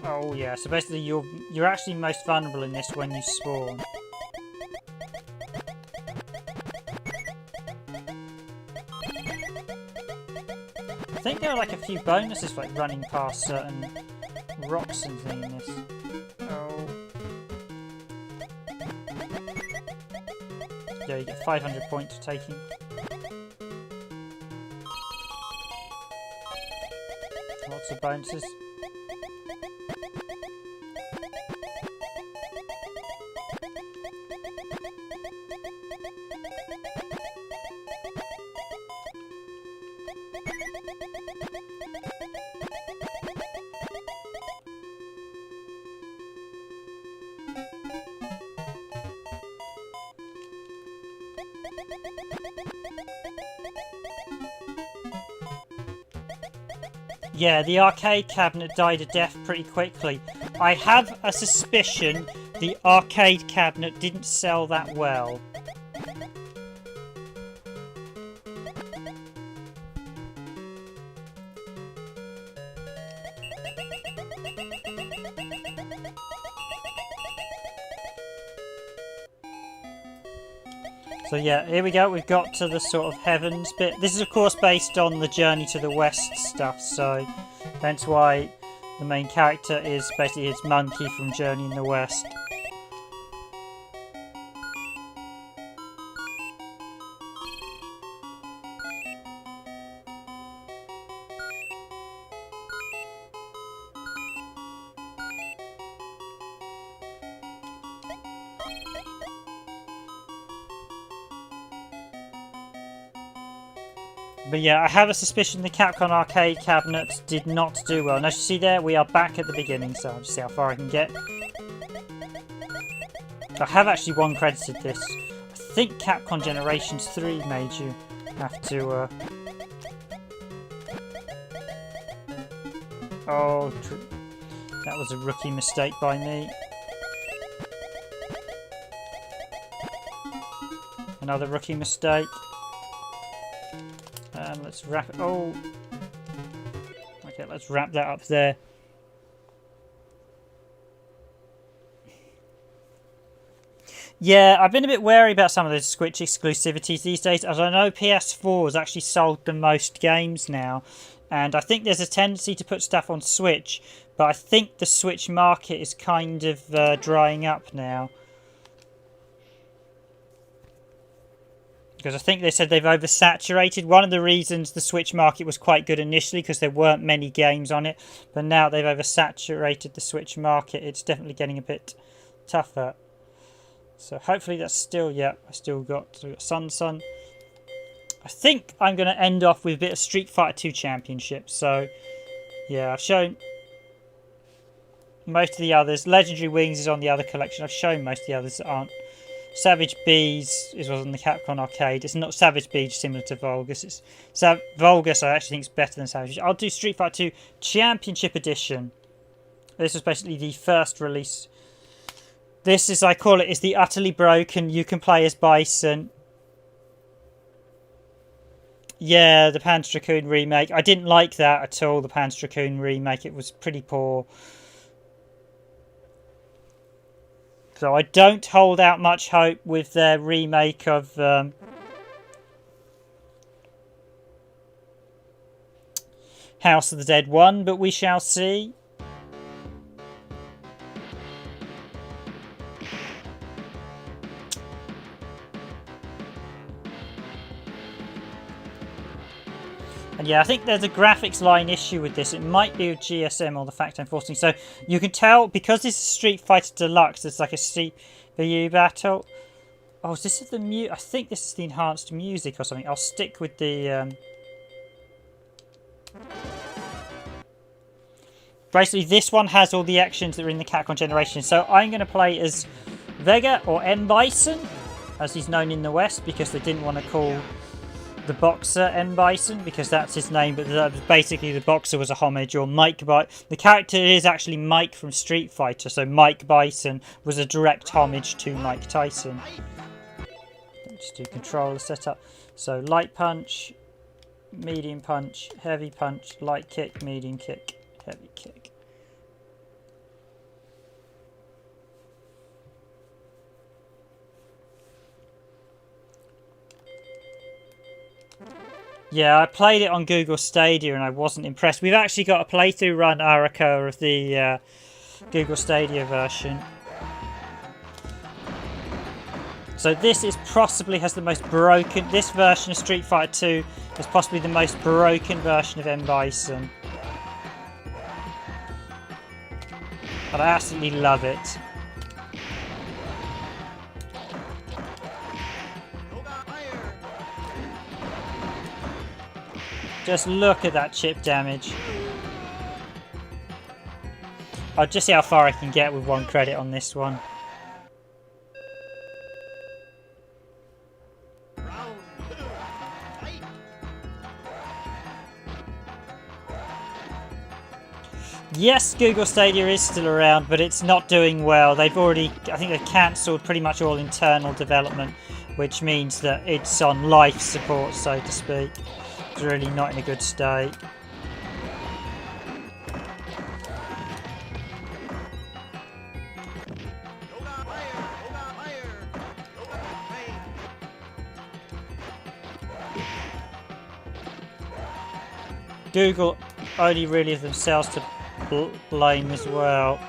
Speaker 1: Oh yeah, so basically you're actually most vulnerable in this when you spawn. I think there are like a few bonuses like running past certain rocks and things in this. Oh. Yeah, you get 500 points for taking. Lots of bonuses. Yeah, the arcade cabinet died a death pretty quickly. I have a suspicion the arcade cabinet didn't sell that well. So yeah, here we go, we've got to the sort of heavens bit. This is of course based on the Journey to the West stuff, so that's why the main character is basically his monkey from Journey in the West. But yeah, I have a suspicion the Capcom arcade cabinet did not do well. And as you see there, we are back at the beginning, so I'll just see how far I can get. I have actually one credited this. I think Capcom Generations 3 made you have to... Oh, that was a rookie mistake by me. Another rookie mistake. And let's wrap it. Oh, okay. Let's wrap that up there. Yeah, I've been a bit wary about some of those Switch exclusivities these days, as I know PS4 has actually sold the most games now, and I think there's a tendency to put stuff on Switch, but I think the Switch market is kind of drying up now. Because I think they said they've oversaturated. One of the reasons the Switch market was quite good initially, because there weren't many games on it. But now they've oversaturated the Switch market. It's definitely getting a bit tougher. So hopefully that's still, yeah, I still got Sun. I think I'm going to end off with a bit of Street Fighter 2 Championship. So, yeah, I've shown most of the others. Legendary Wings is on the other collection. I've shown most of the others that aren't. Savage Bees is on the Capcom arcade. It's not Savage Bees similar to Vulgus. It's Vulgus I actually think is better than Savage. I'll do Street Fighter 2 Championship Edition. This was basically the first release. This, as I call it, is the utterly broken. You can play as Bison. Yeah, the Panzer Dragoon remake. I didn't like that at all, the Panzer Dragoon remake. It was pretty poor. So I don't hold out much hope with their remake of House of the Dead 1, but we shall see. And yeah, I think there's a graphics line issue with this. It might be with GSM or the fact I'm forcing. So you can tell, because this is Street Fighter Deluxe, it's like a CPU battle. Oh, is this the I think this is the enhanced music or something. I'll stick with the... Basically, this one has all the actions that are in the Capcom Generation. So I'm going to play as Vega, or M. Bison, as he's known in the West, because they didn't want to call the boxer M. Bison, because that's his name, but basically the boxer was a homage, or Mike Bison. The character is actually Mike from Street Fighter, so Mike Bison was a direct homage to Mike Tyson. Let's do controller setup. So light punch, medium punch, heavy punch, light kick, medium kick, heavy kick. Yeah, I played it on Google Stadia and I wasn't impressed. We've actually got a playthrough run, Araka, of the Google Stadia version. So this is possibly has the most broken... This version of Street Fighter 2 is possibly the most broken version of M. Bison. But I absolutely love it. Just look at that chip damage. I'll just see how far I can get with one credit on this one. Yes, Google Stadia is still around, but it's not doing well. They've already, I think they've cancelled pretty much all internal development, which means that it's on life support, so to speak. It's really not in a good state. Google only really have themselves to blame as well.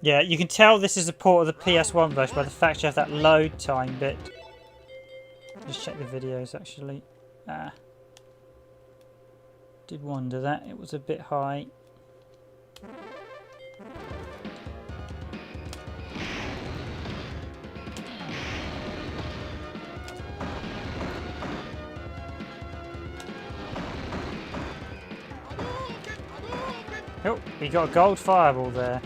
Speaker 1: Yeah, you can tell this is a port of the PS1 version by the fact you have that load time bit. Just check the videos actually. Did wonder that it was a bit high. Oh, we got a gold fireball there.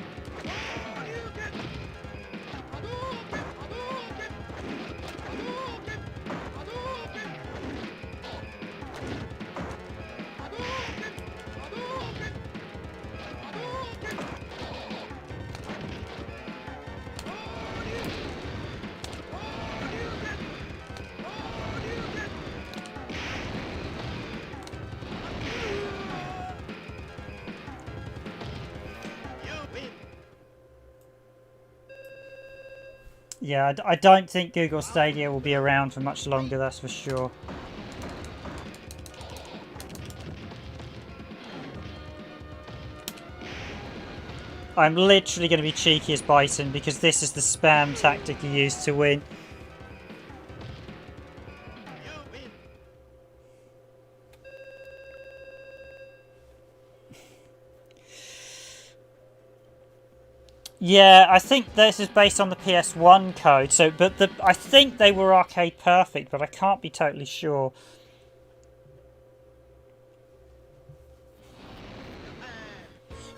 Speaker 1: Yeah, I don't think Google Stadia will be around for much longer, that's for sure. I'm literally going to be cheeky as Bison because this is the spam tactic you use to win. Yeah, I think this is based on the PS1 code. So, I think they were arcade perfect, but I can't be totally sure.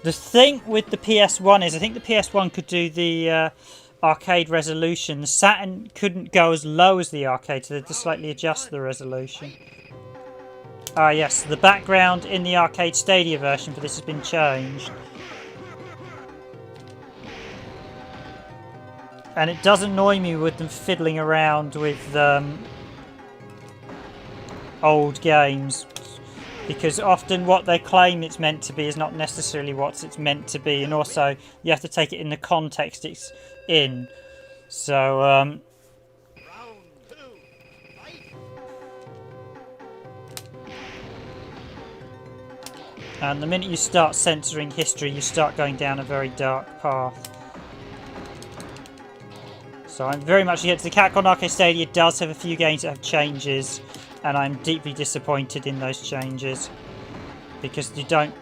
Speaker 1: The thing with the PS1 is, I think the PS1 could do the arcade resolution. The Saturn couldn't go as low as the arcade, so they had to slightly adjust the resolution. Ah, yes, the background in the arcade Stadia version for this has been changed. And it does annoy me with them fiddling around with old games, because often what they claim it's meant to be is not necessarily what it's meant to be, and also you have to take it in the context it's in. So, and the minute you start censoring history, you start going down a very dark path. So I'm very much against the Capcom Arcade Stadia. It does have a few games that have changes, and I'm deeply disappointed in those changes because you don't.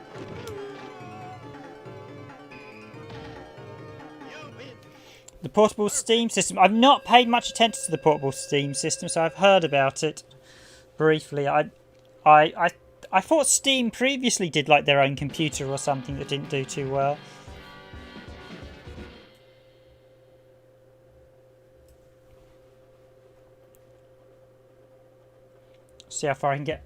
Speaker 1: The portable Steam system. I've not paid much attention to the portable Steam system, so I've heard about it briefly. I thought Steam previously did like their own computer or something that didn't do too well. See how far I can get.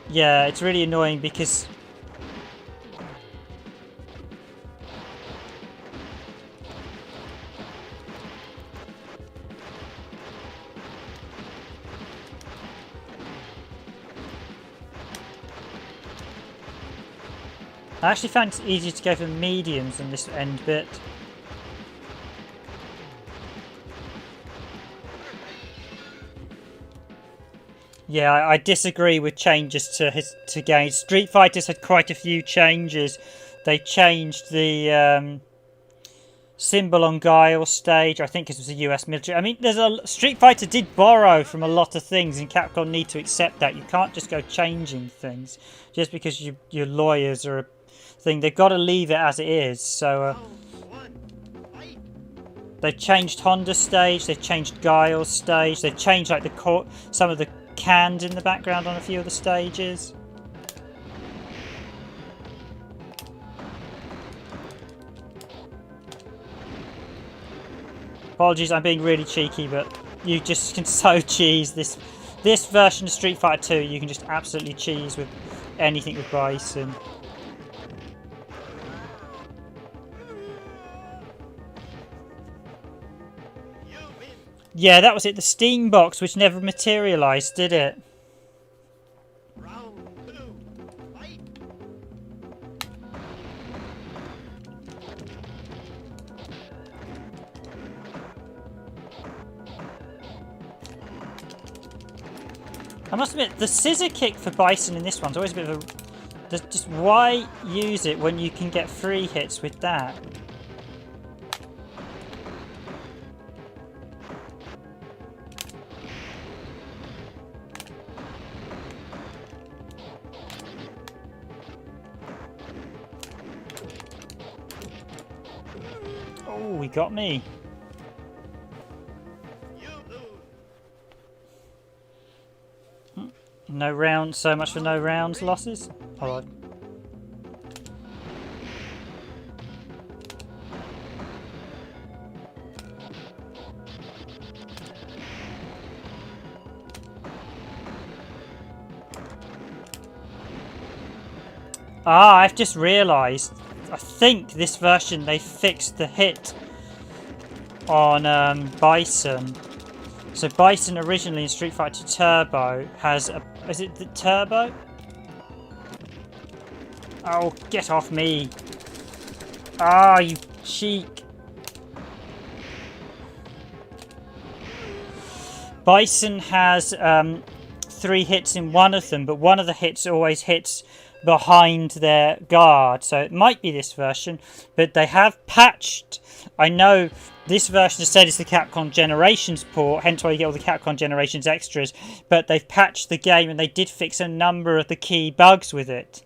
Speaker 1: Yeah, it's really annoying because I actually found it's easier to go for mediums than this end bit. Yeah, I disagree with changes to games. Street Fighter's had quite a few changes. They changed the symbol on Guile stage. I think it was the US military. I mean, Street Fighter did borrow from a lot of things, and Capcom need to accept that. You can't just go changing things just because your lawyers are a thing. They've got to leave it as it is. So they've changed Honda stage. They've changed Guile stage. They've changed like some of the cans in the background on a few of the stages. Apologies, I'm being really cheeky, but you just can so cheese this version of Street Fighter 2. You can just absolutely cheese with anything with Bison. Yeah, that was it. The Steam box, which never materialised, did it? I must admit, the scissor kick for Bison in this one's always a bit of a... Just why use it when you can get free hits with that? Oh, he got me. No rounds, so much for no rounds losses. Alright. I've just realised, I think this version they fixed the hit on Bison. So Bison originally in Street Fighter Turbo has a... Is it the Turbo? Oh, get off me. Ah, you cheek. Bison has 3 hits in one of them, but one of the hits always hits behind their guard. So it might be this version, but they have patched. I know this version has said it's the Capcom Generations port, hence why you get all the Capcom Generations extras, but they've patched the game and they did fix a number of the key bugs with it.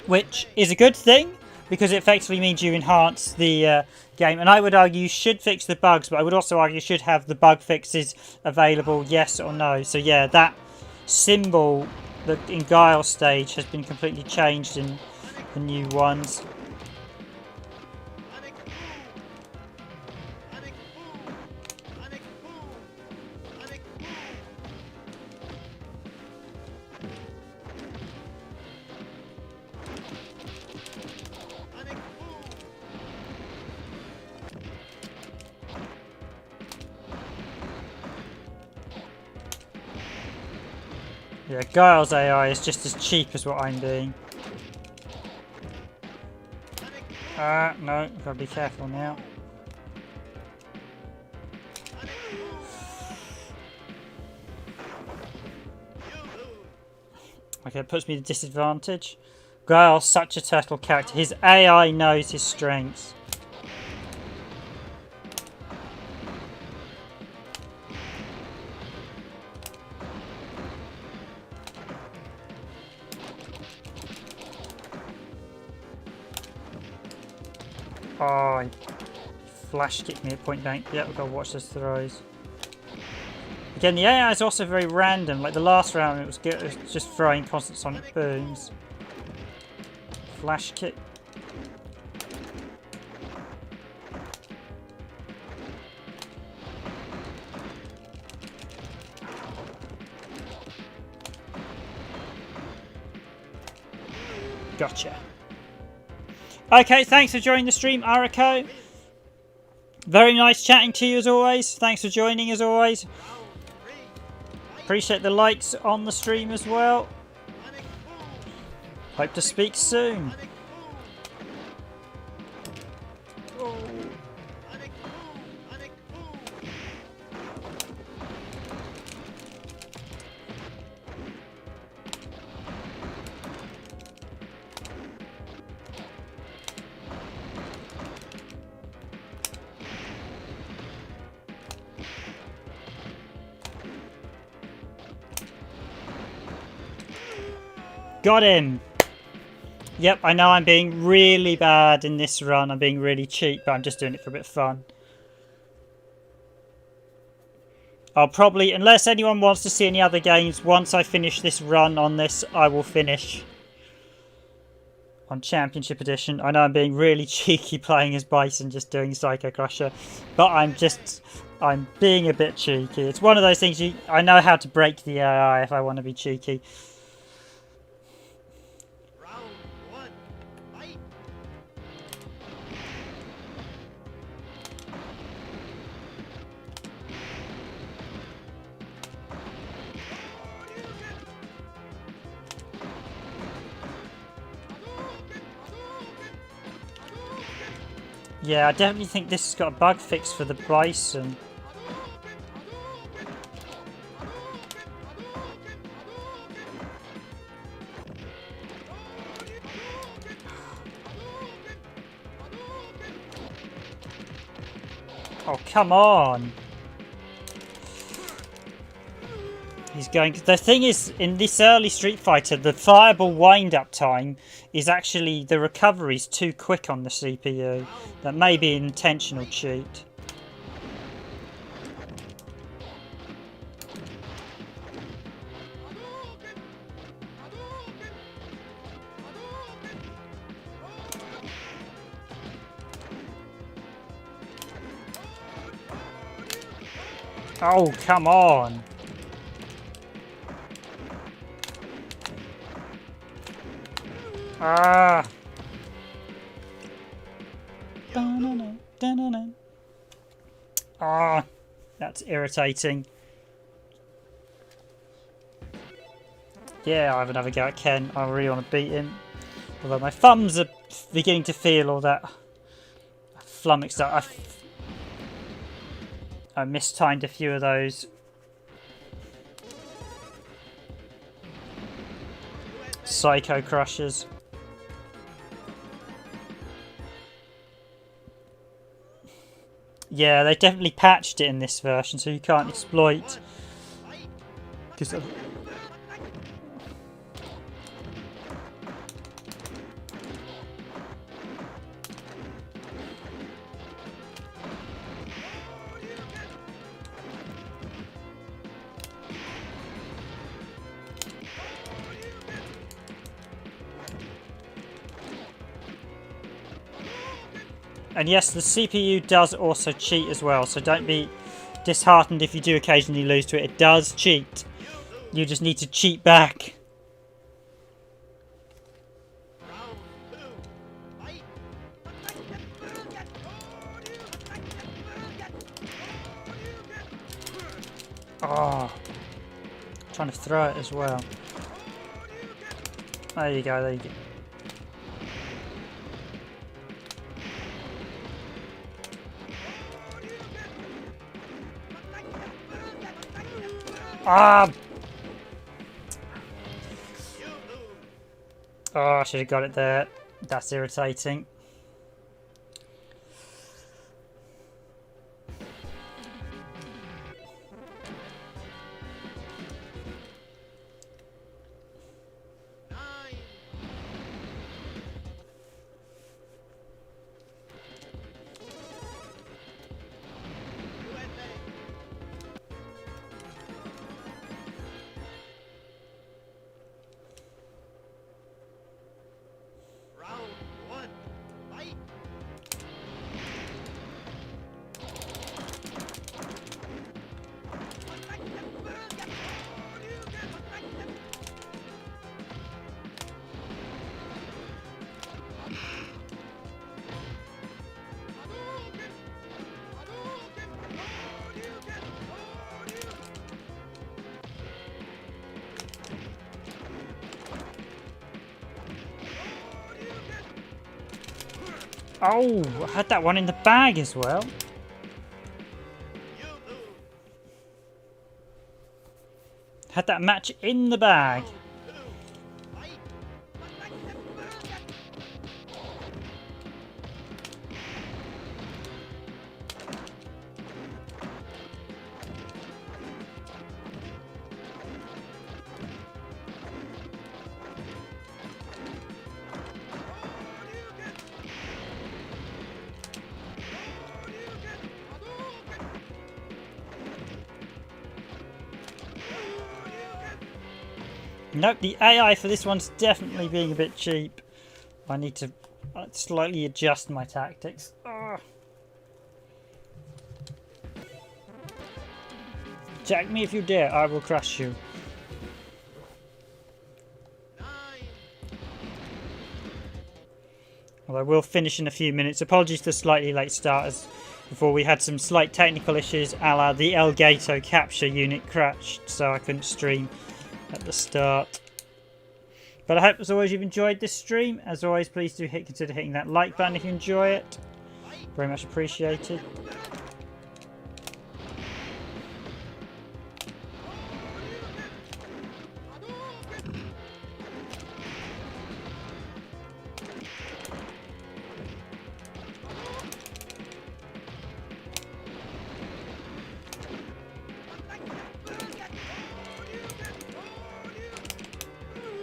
Speaker 1: Which is a good thing, because it effectively means you enhance the game. And I would argue you should fix the bugs, but I would also argue you should have the bug fixes available, yes or no. So yeah, that symbol in Guile stage has been completely changed in the new ones. Yeah, Guile's AI is just as cheap as what I'm doing. No, gotta be careful now. Okay, it puts me at a disadvantage. Guile's such a turtle character. His AI knows his strengths. Oh, he flash kicked me at point blank. Yeah, we've got to watch those throws. Again, the AI is also very random. Like the last round, it was just throwing constant sonic booms. Flash kick. Gotcha. Okay, thanks for joining the stream, Ariko. Very nice chatting to you as always. Thanks for joining as always. Appreciate the likes on the stream as well. Hope to speak soon. Got him! Yep, I know I'm being really bad in this run. I'm being really cheap, but I'm just doing it for a bit of fun. I'll probably, unless anyone wants to see any other games, once I finish this run on this, I will finish on Championship Edition. I know I'm being really cheeky playing as Bison, just doing Psycho Crusher, but I'm being a bit cheeky. It's one of those things, I know how to break the AI if I want to be cheeky. Yeah, I definitely think this has got a bug fix for the Bison. Oh, come on. He's going... The thing is, in this early Street Fighter, the fireball wind-up time is actually... The recovery's too quick on the CPU. That may be an intentional cheat. Oh, come on. Ah. Ah, that's irritating. Yeah, I have another go at Ken. I really want to beat him. Although my thumbs are beginning to feel all that flummoxed up. I mistimed a few of those. Psycho Crushers. Yeah, they definitely patched it in this version, so you can't exploit. And yes, the CPU does also cheat as well, so don't be disheartened if you do occasionally lose to it. It does cheat. You just need to cheat back. Oh, trying to throw it as well. There you go, there you go. Ah! Oh, I should have got it there. That's irritating. Oh, I had that one in the bag as well. Had that match in the bag. Nope, the AI for this one's definitely being a bit cheap. I need to slightly adjust my tactics. Ugh. Attack me if you dare, I will crush you. Although we'll finish in a few minutes. Apologies for the slightly late start, as before we had some slight technical issues, a la the Elgato capture unit crashed, so I couldn't stream at the start. But I hope as always you've enjoyed this stream. As always, please do consider hitting that like button if you enjoy it. Very much appreciated.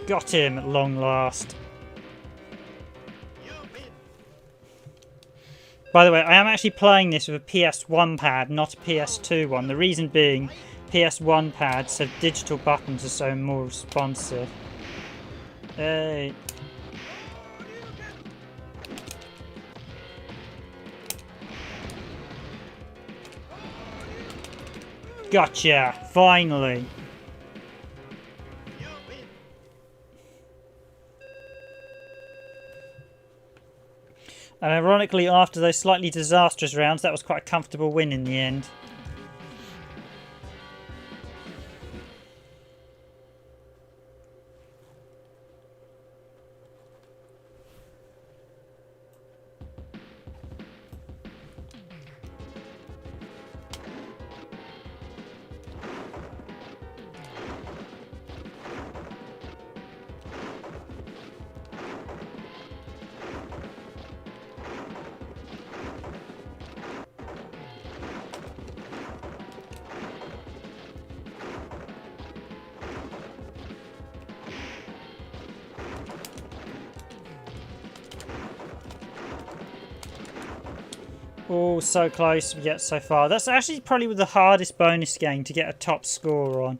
Speaker 1: Got him at long last. By the way, I am actually playing this with a PS1 pad, not a PS2 one. The reason being, PS1 pads have digital buttons, are so more responsive. Hey. Gotcha! Finally! And ironically, after those slightly disastrous rounds, that was quite a comfortable win in the end. Oh, so close, yet so far. That's actually probably the hardest bonus game to get a top score on.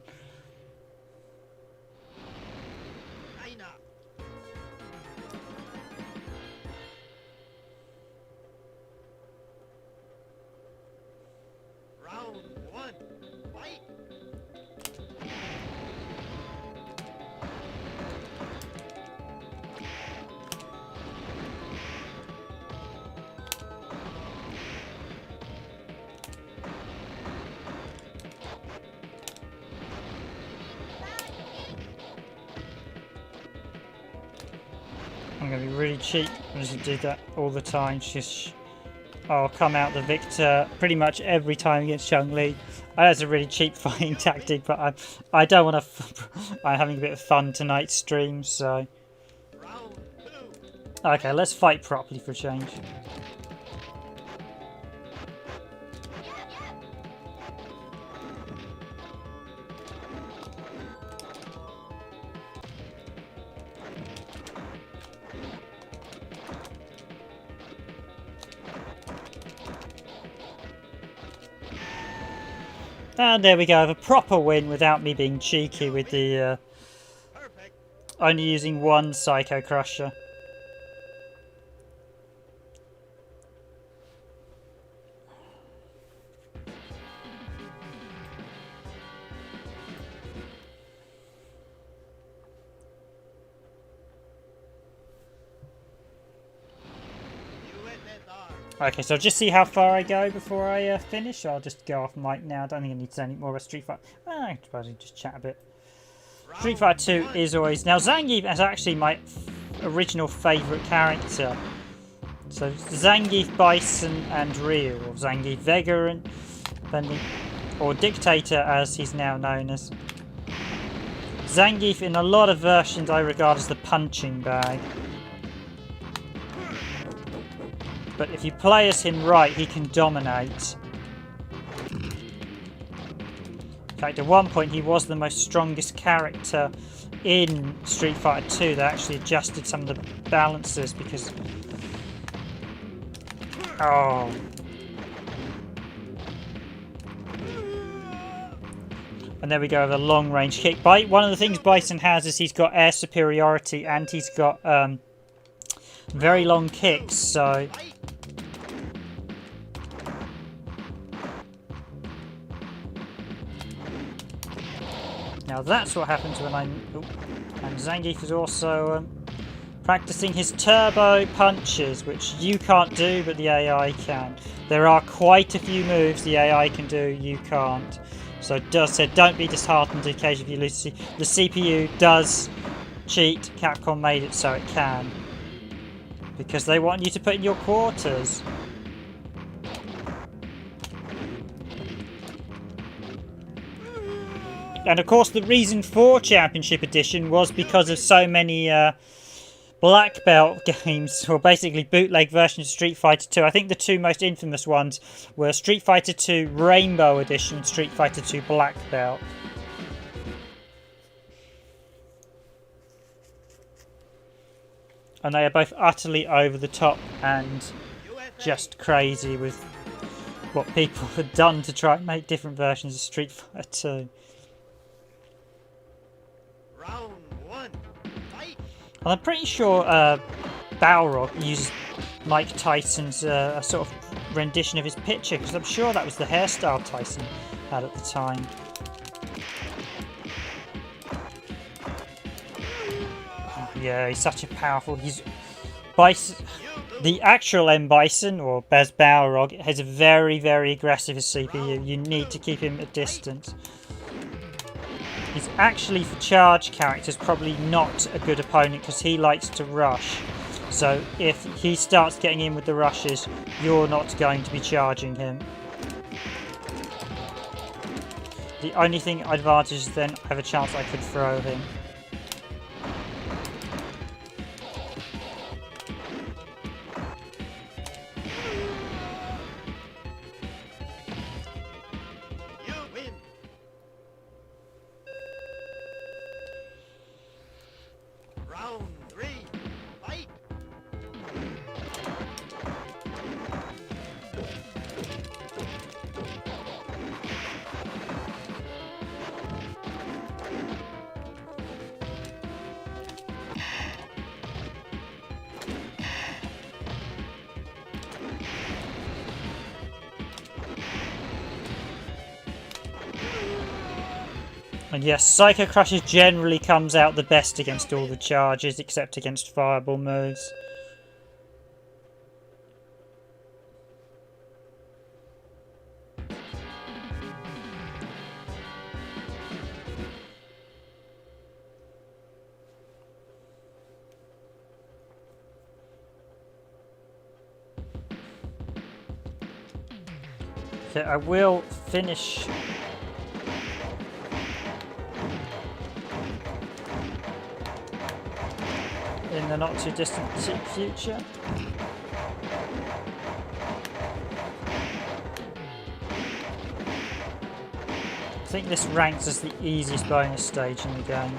Speaker 1: I'm going to be really cheap as you do that all the time. I'll come out the victor pretty much every time against Chun-Li. That's a really cheap fighting tactic, but I don't want to... I'm having a bit of fun tonight's stream, so... Okay, let's fight properly for a change. And there we go, I have a proper win without me being cheeky with the only using one Psycho Crusher. Okay, so I'll just see how far I go before I finish. I'll just go off mic now. I don't think I need to say any more about Street Fighter. Well, I could probably just chat a bit. Street Fighter 2 is always... Now, Zangief is actually my original favourite character. So, Zangief, Bison and Ryu, or Zangief Vega, and depending, or Dictator as he's now known as. Zangief in a lot of versions I regard as the punching bag. But if you play as him right, he can dominate. In fact, at one point he was the most strongest character in Street Fighter 2. They actually adjusted some of the balances because... Oh. And there we go, the long range kick. One of the things Bison has is he's got air superiority and he's got very long kicks, so... Now that's what happens when I'm... Oh, and Zangief is also practicing his turbo punches, which you can't do, but the AI can. There are quite a few moves the AI can do, you can't. So don't be disheartened in case if you lose. The CPU does cheat. Capcom made it so it can. Because they want you to put in your quarters. And of course the reason for Championship Edition was because of so many black belt games, or basically bootleg versions of Street Fighter 2. I think the two most infamous ones were Street Fighter 2 Rainbow Edition and Street Fighter 2 Black Belt. And they are both utterly over the top and just crazy with what people have done to try and make different versions of Street Fighter 2.
Speaker 2: Round one, fight!
Speaker 1: And I'm pretty sure Balrog used Mike Tyson's sort of rendition of his picture, because I'm sure that was the hairstyle Tyson had at the time. Oh, yeah, he's such a powerful... The actual M. Bison, or Bez Balrog, has a very, very aggressive CPU. You need to keep him at distance. He's actually, for charge characters, probably not a good opponent because he likes to rush. So if he starts getting in with the rushes, you're not going to be charging him. The only thing advantage is then I have a chance I could throw him. And yes, Psycho Crusher generally comes out the best against all the charges, except against fireball moves. So I will finish... in the not too distant future. I think this ranks as the easiest bonus stage in the game.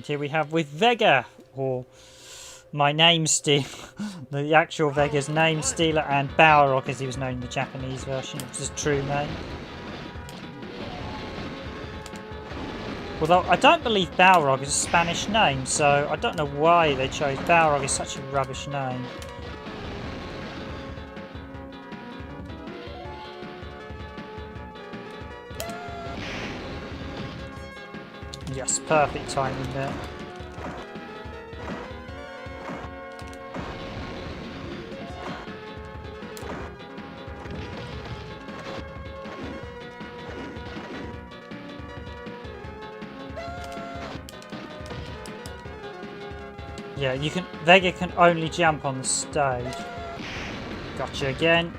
Speaker 1: Here we have with Vega, or my name stealer, the actual Vega's name stealer, and Balrog as he was known in the Japanese version, which is his true name. Although I don't believe Balrog is a Spanish name, so I don't know why they chose Balrog as such a rubbish name. Yes, perfect timing there. Yeah, Vega can only jump on the stage. Gotcha again.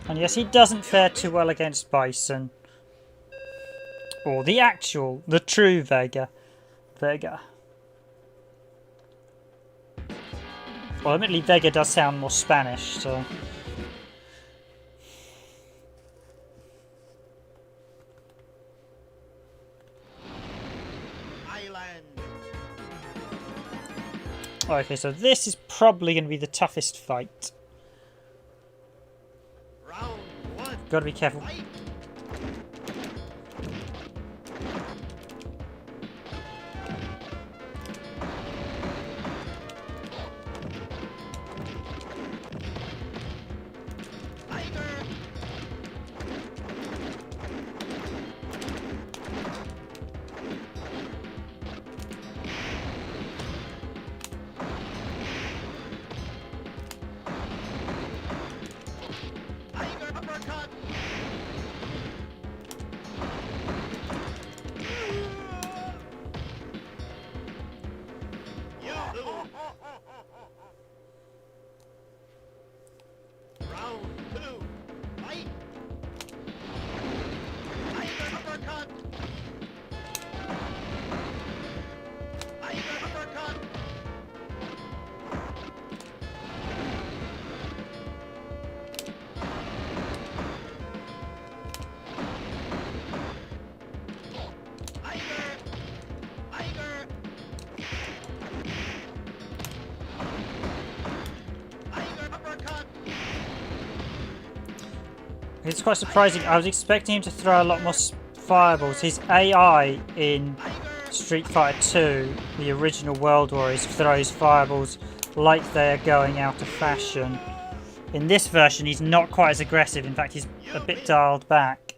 Speaker 1: And yes, he doesn't fare too well against Bison. Or the true Vega. Well, admittedly, Vega does sound more Spanish, so... Okay, so this is probably going to be the toughest fight.
Speaker 2: Round one.
Speaker 1: Gotta be careful.
Speaker 2: Fight.
Speaker 1: It's quite surprising. I was expecting him to throw a lot more fireballs. His AI in Street Fighter 2, the original World Warriors, throws fireballs like they're going out of fashion. In this version, he's not quite as aggressive. In fact, he's a bit dialed back.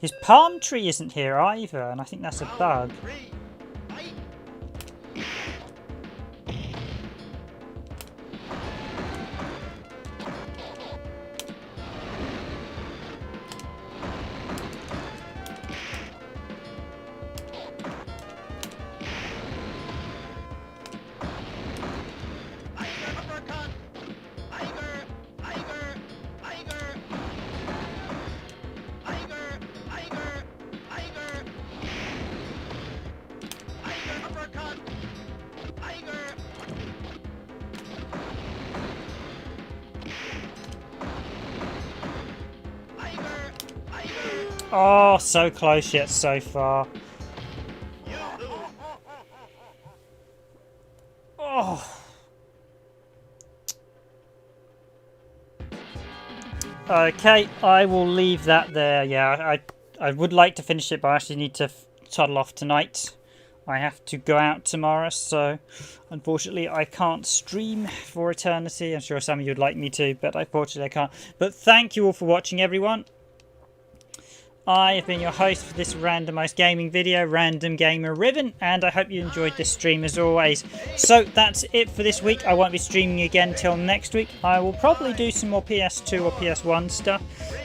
Speaker 1: His palm tree isn't here either, and I think that's a bug. Oh, so close yet so far. Oh. Okay, I will leave that there. Yeah, I would like to finish it, but I actually need to toddle off tonight. I have to go out tomorrow, so unfortunately I can't stream for eternity. I'm sure some of you would like me to, but unfortunately I can't. But thank you all for watching, everyone. I have been your host for this randomised gaming video, Random Gamer Riven, and I hope you enjoyed this stream as always. So that's it for this week. I won't be streaming again till next week. I will probably do some more PS2 or PS1 stuff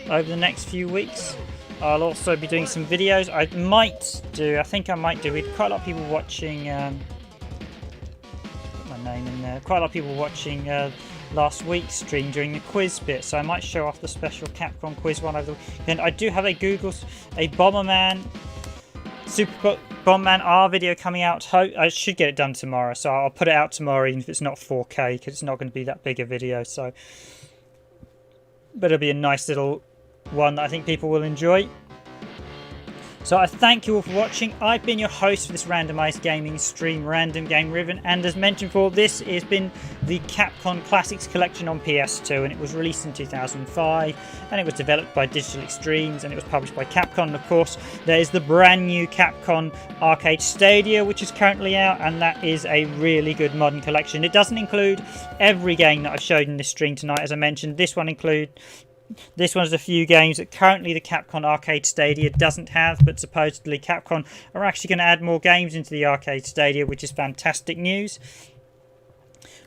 Speaker 1: over the next few weeks. I'll also be doing some videos. I think I might do. We had quite a lot of people watching, put my name in there, quite a lot of people watching last week's stream during the quiz bit, so I might show off the special Capcom quiz one over the weekend. I do have a Bomberman, Super Bomberman R video coming out. I should get it done tomorrow, so I'll put it out tomorrow even if it's not 4K, because it's not going to be that big a video, so but it'll be a nice little one that I think people will enjoy. So I thank you all for watching. I've been your host for this randomised gaming stream, Random Game Riven, and as mentioned before, this has been the Capcom Classics Collection on PS2, and it was released in 2005, and it was developed by Digital Extremes, and it was published by Capcom. And of course, there is the brand new Capcom Arcade Stadia, which is currently out, and that is a really good modern collection. It doesn't include every game that I've showed in this stream tonight, as I mentioned. This one is a few games that currently the Capcom Arcade Stadia doesn't have, but supposedly Capcom are actually going to add more games into the Arcade Stadia, which is fantastic news.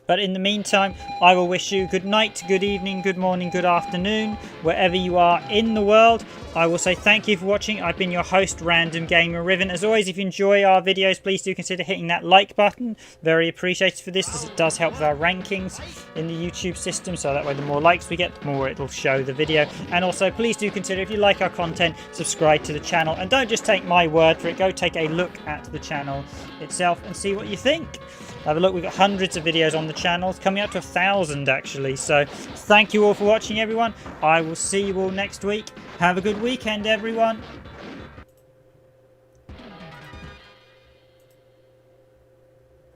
Speaker 1: But in the meantime, I will wish you good night, good evening, good morning, good afternoon, wherever you are in the world. I will say thank you for watching. I've been your host, Random Gamer Riven. As always, if you enjoy our videos, please do consider hitting that like button. Very appreciated for this, as it does help with our rankings in the YouTube system. So that way, the more likes we get, the more it'll show the video. And also, please do consider, if you like our content, subscribe to the channel. And don't just take my word for it. Go take a look at the channel itself and see what you think. Have a look, we've got hundreds of videos on the channel, it's coming up to 1,000 actually. So thank you all for watching, everyone. I will see you all next week. Have a good weekend, everyone.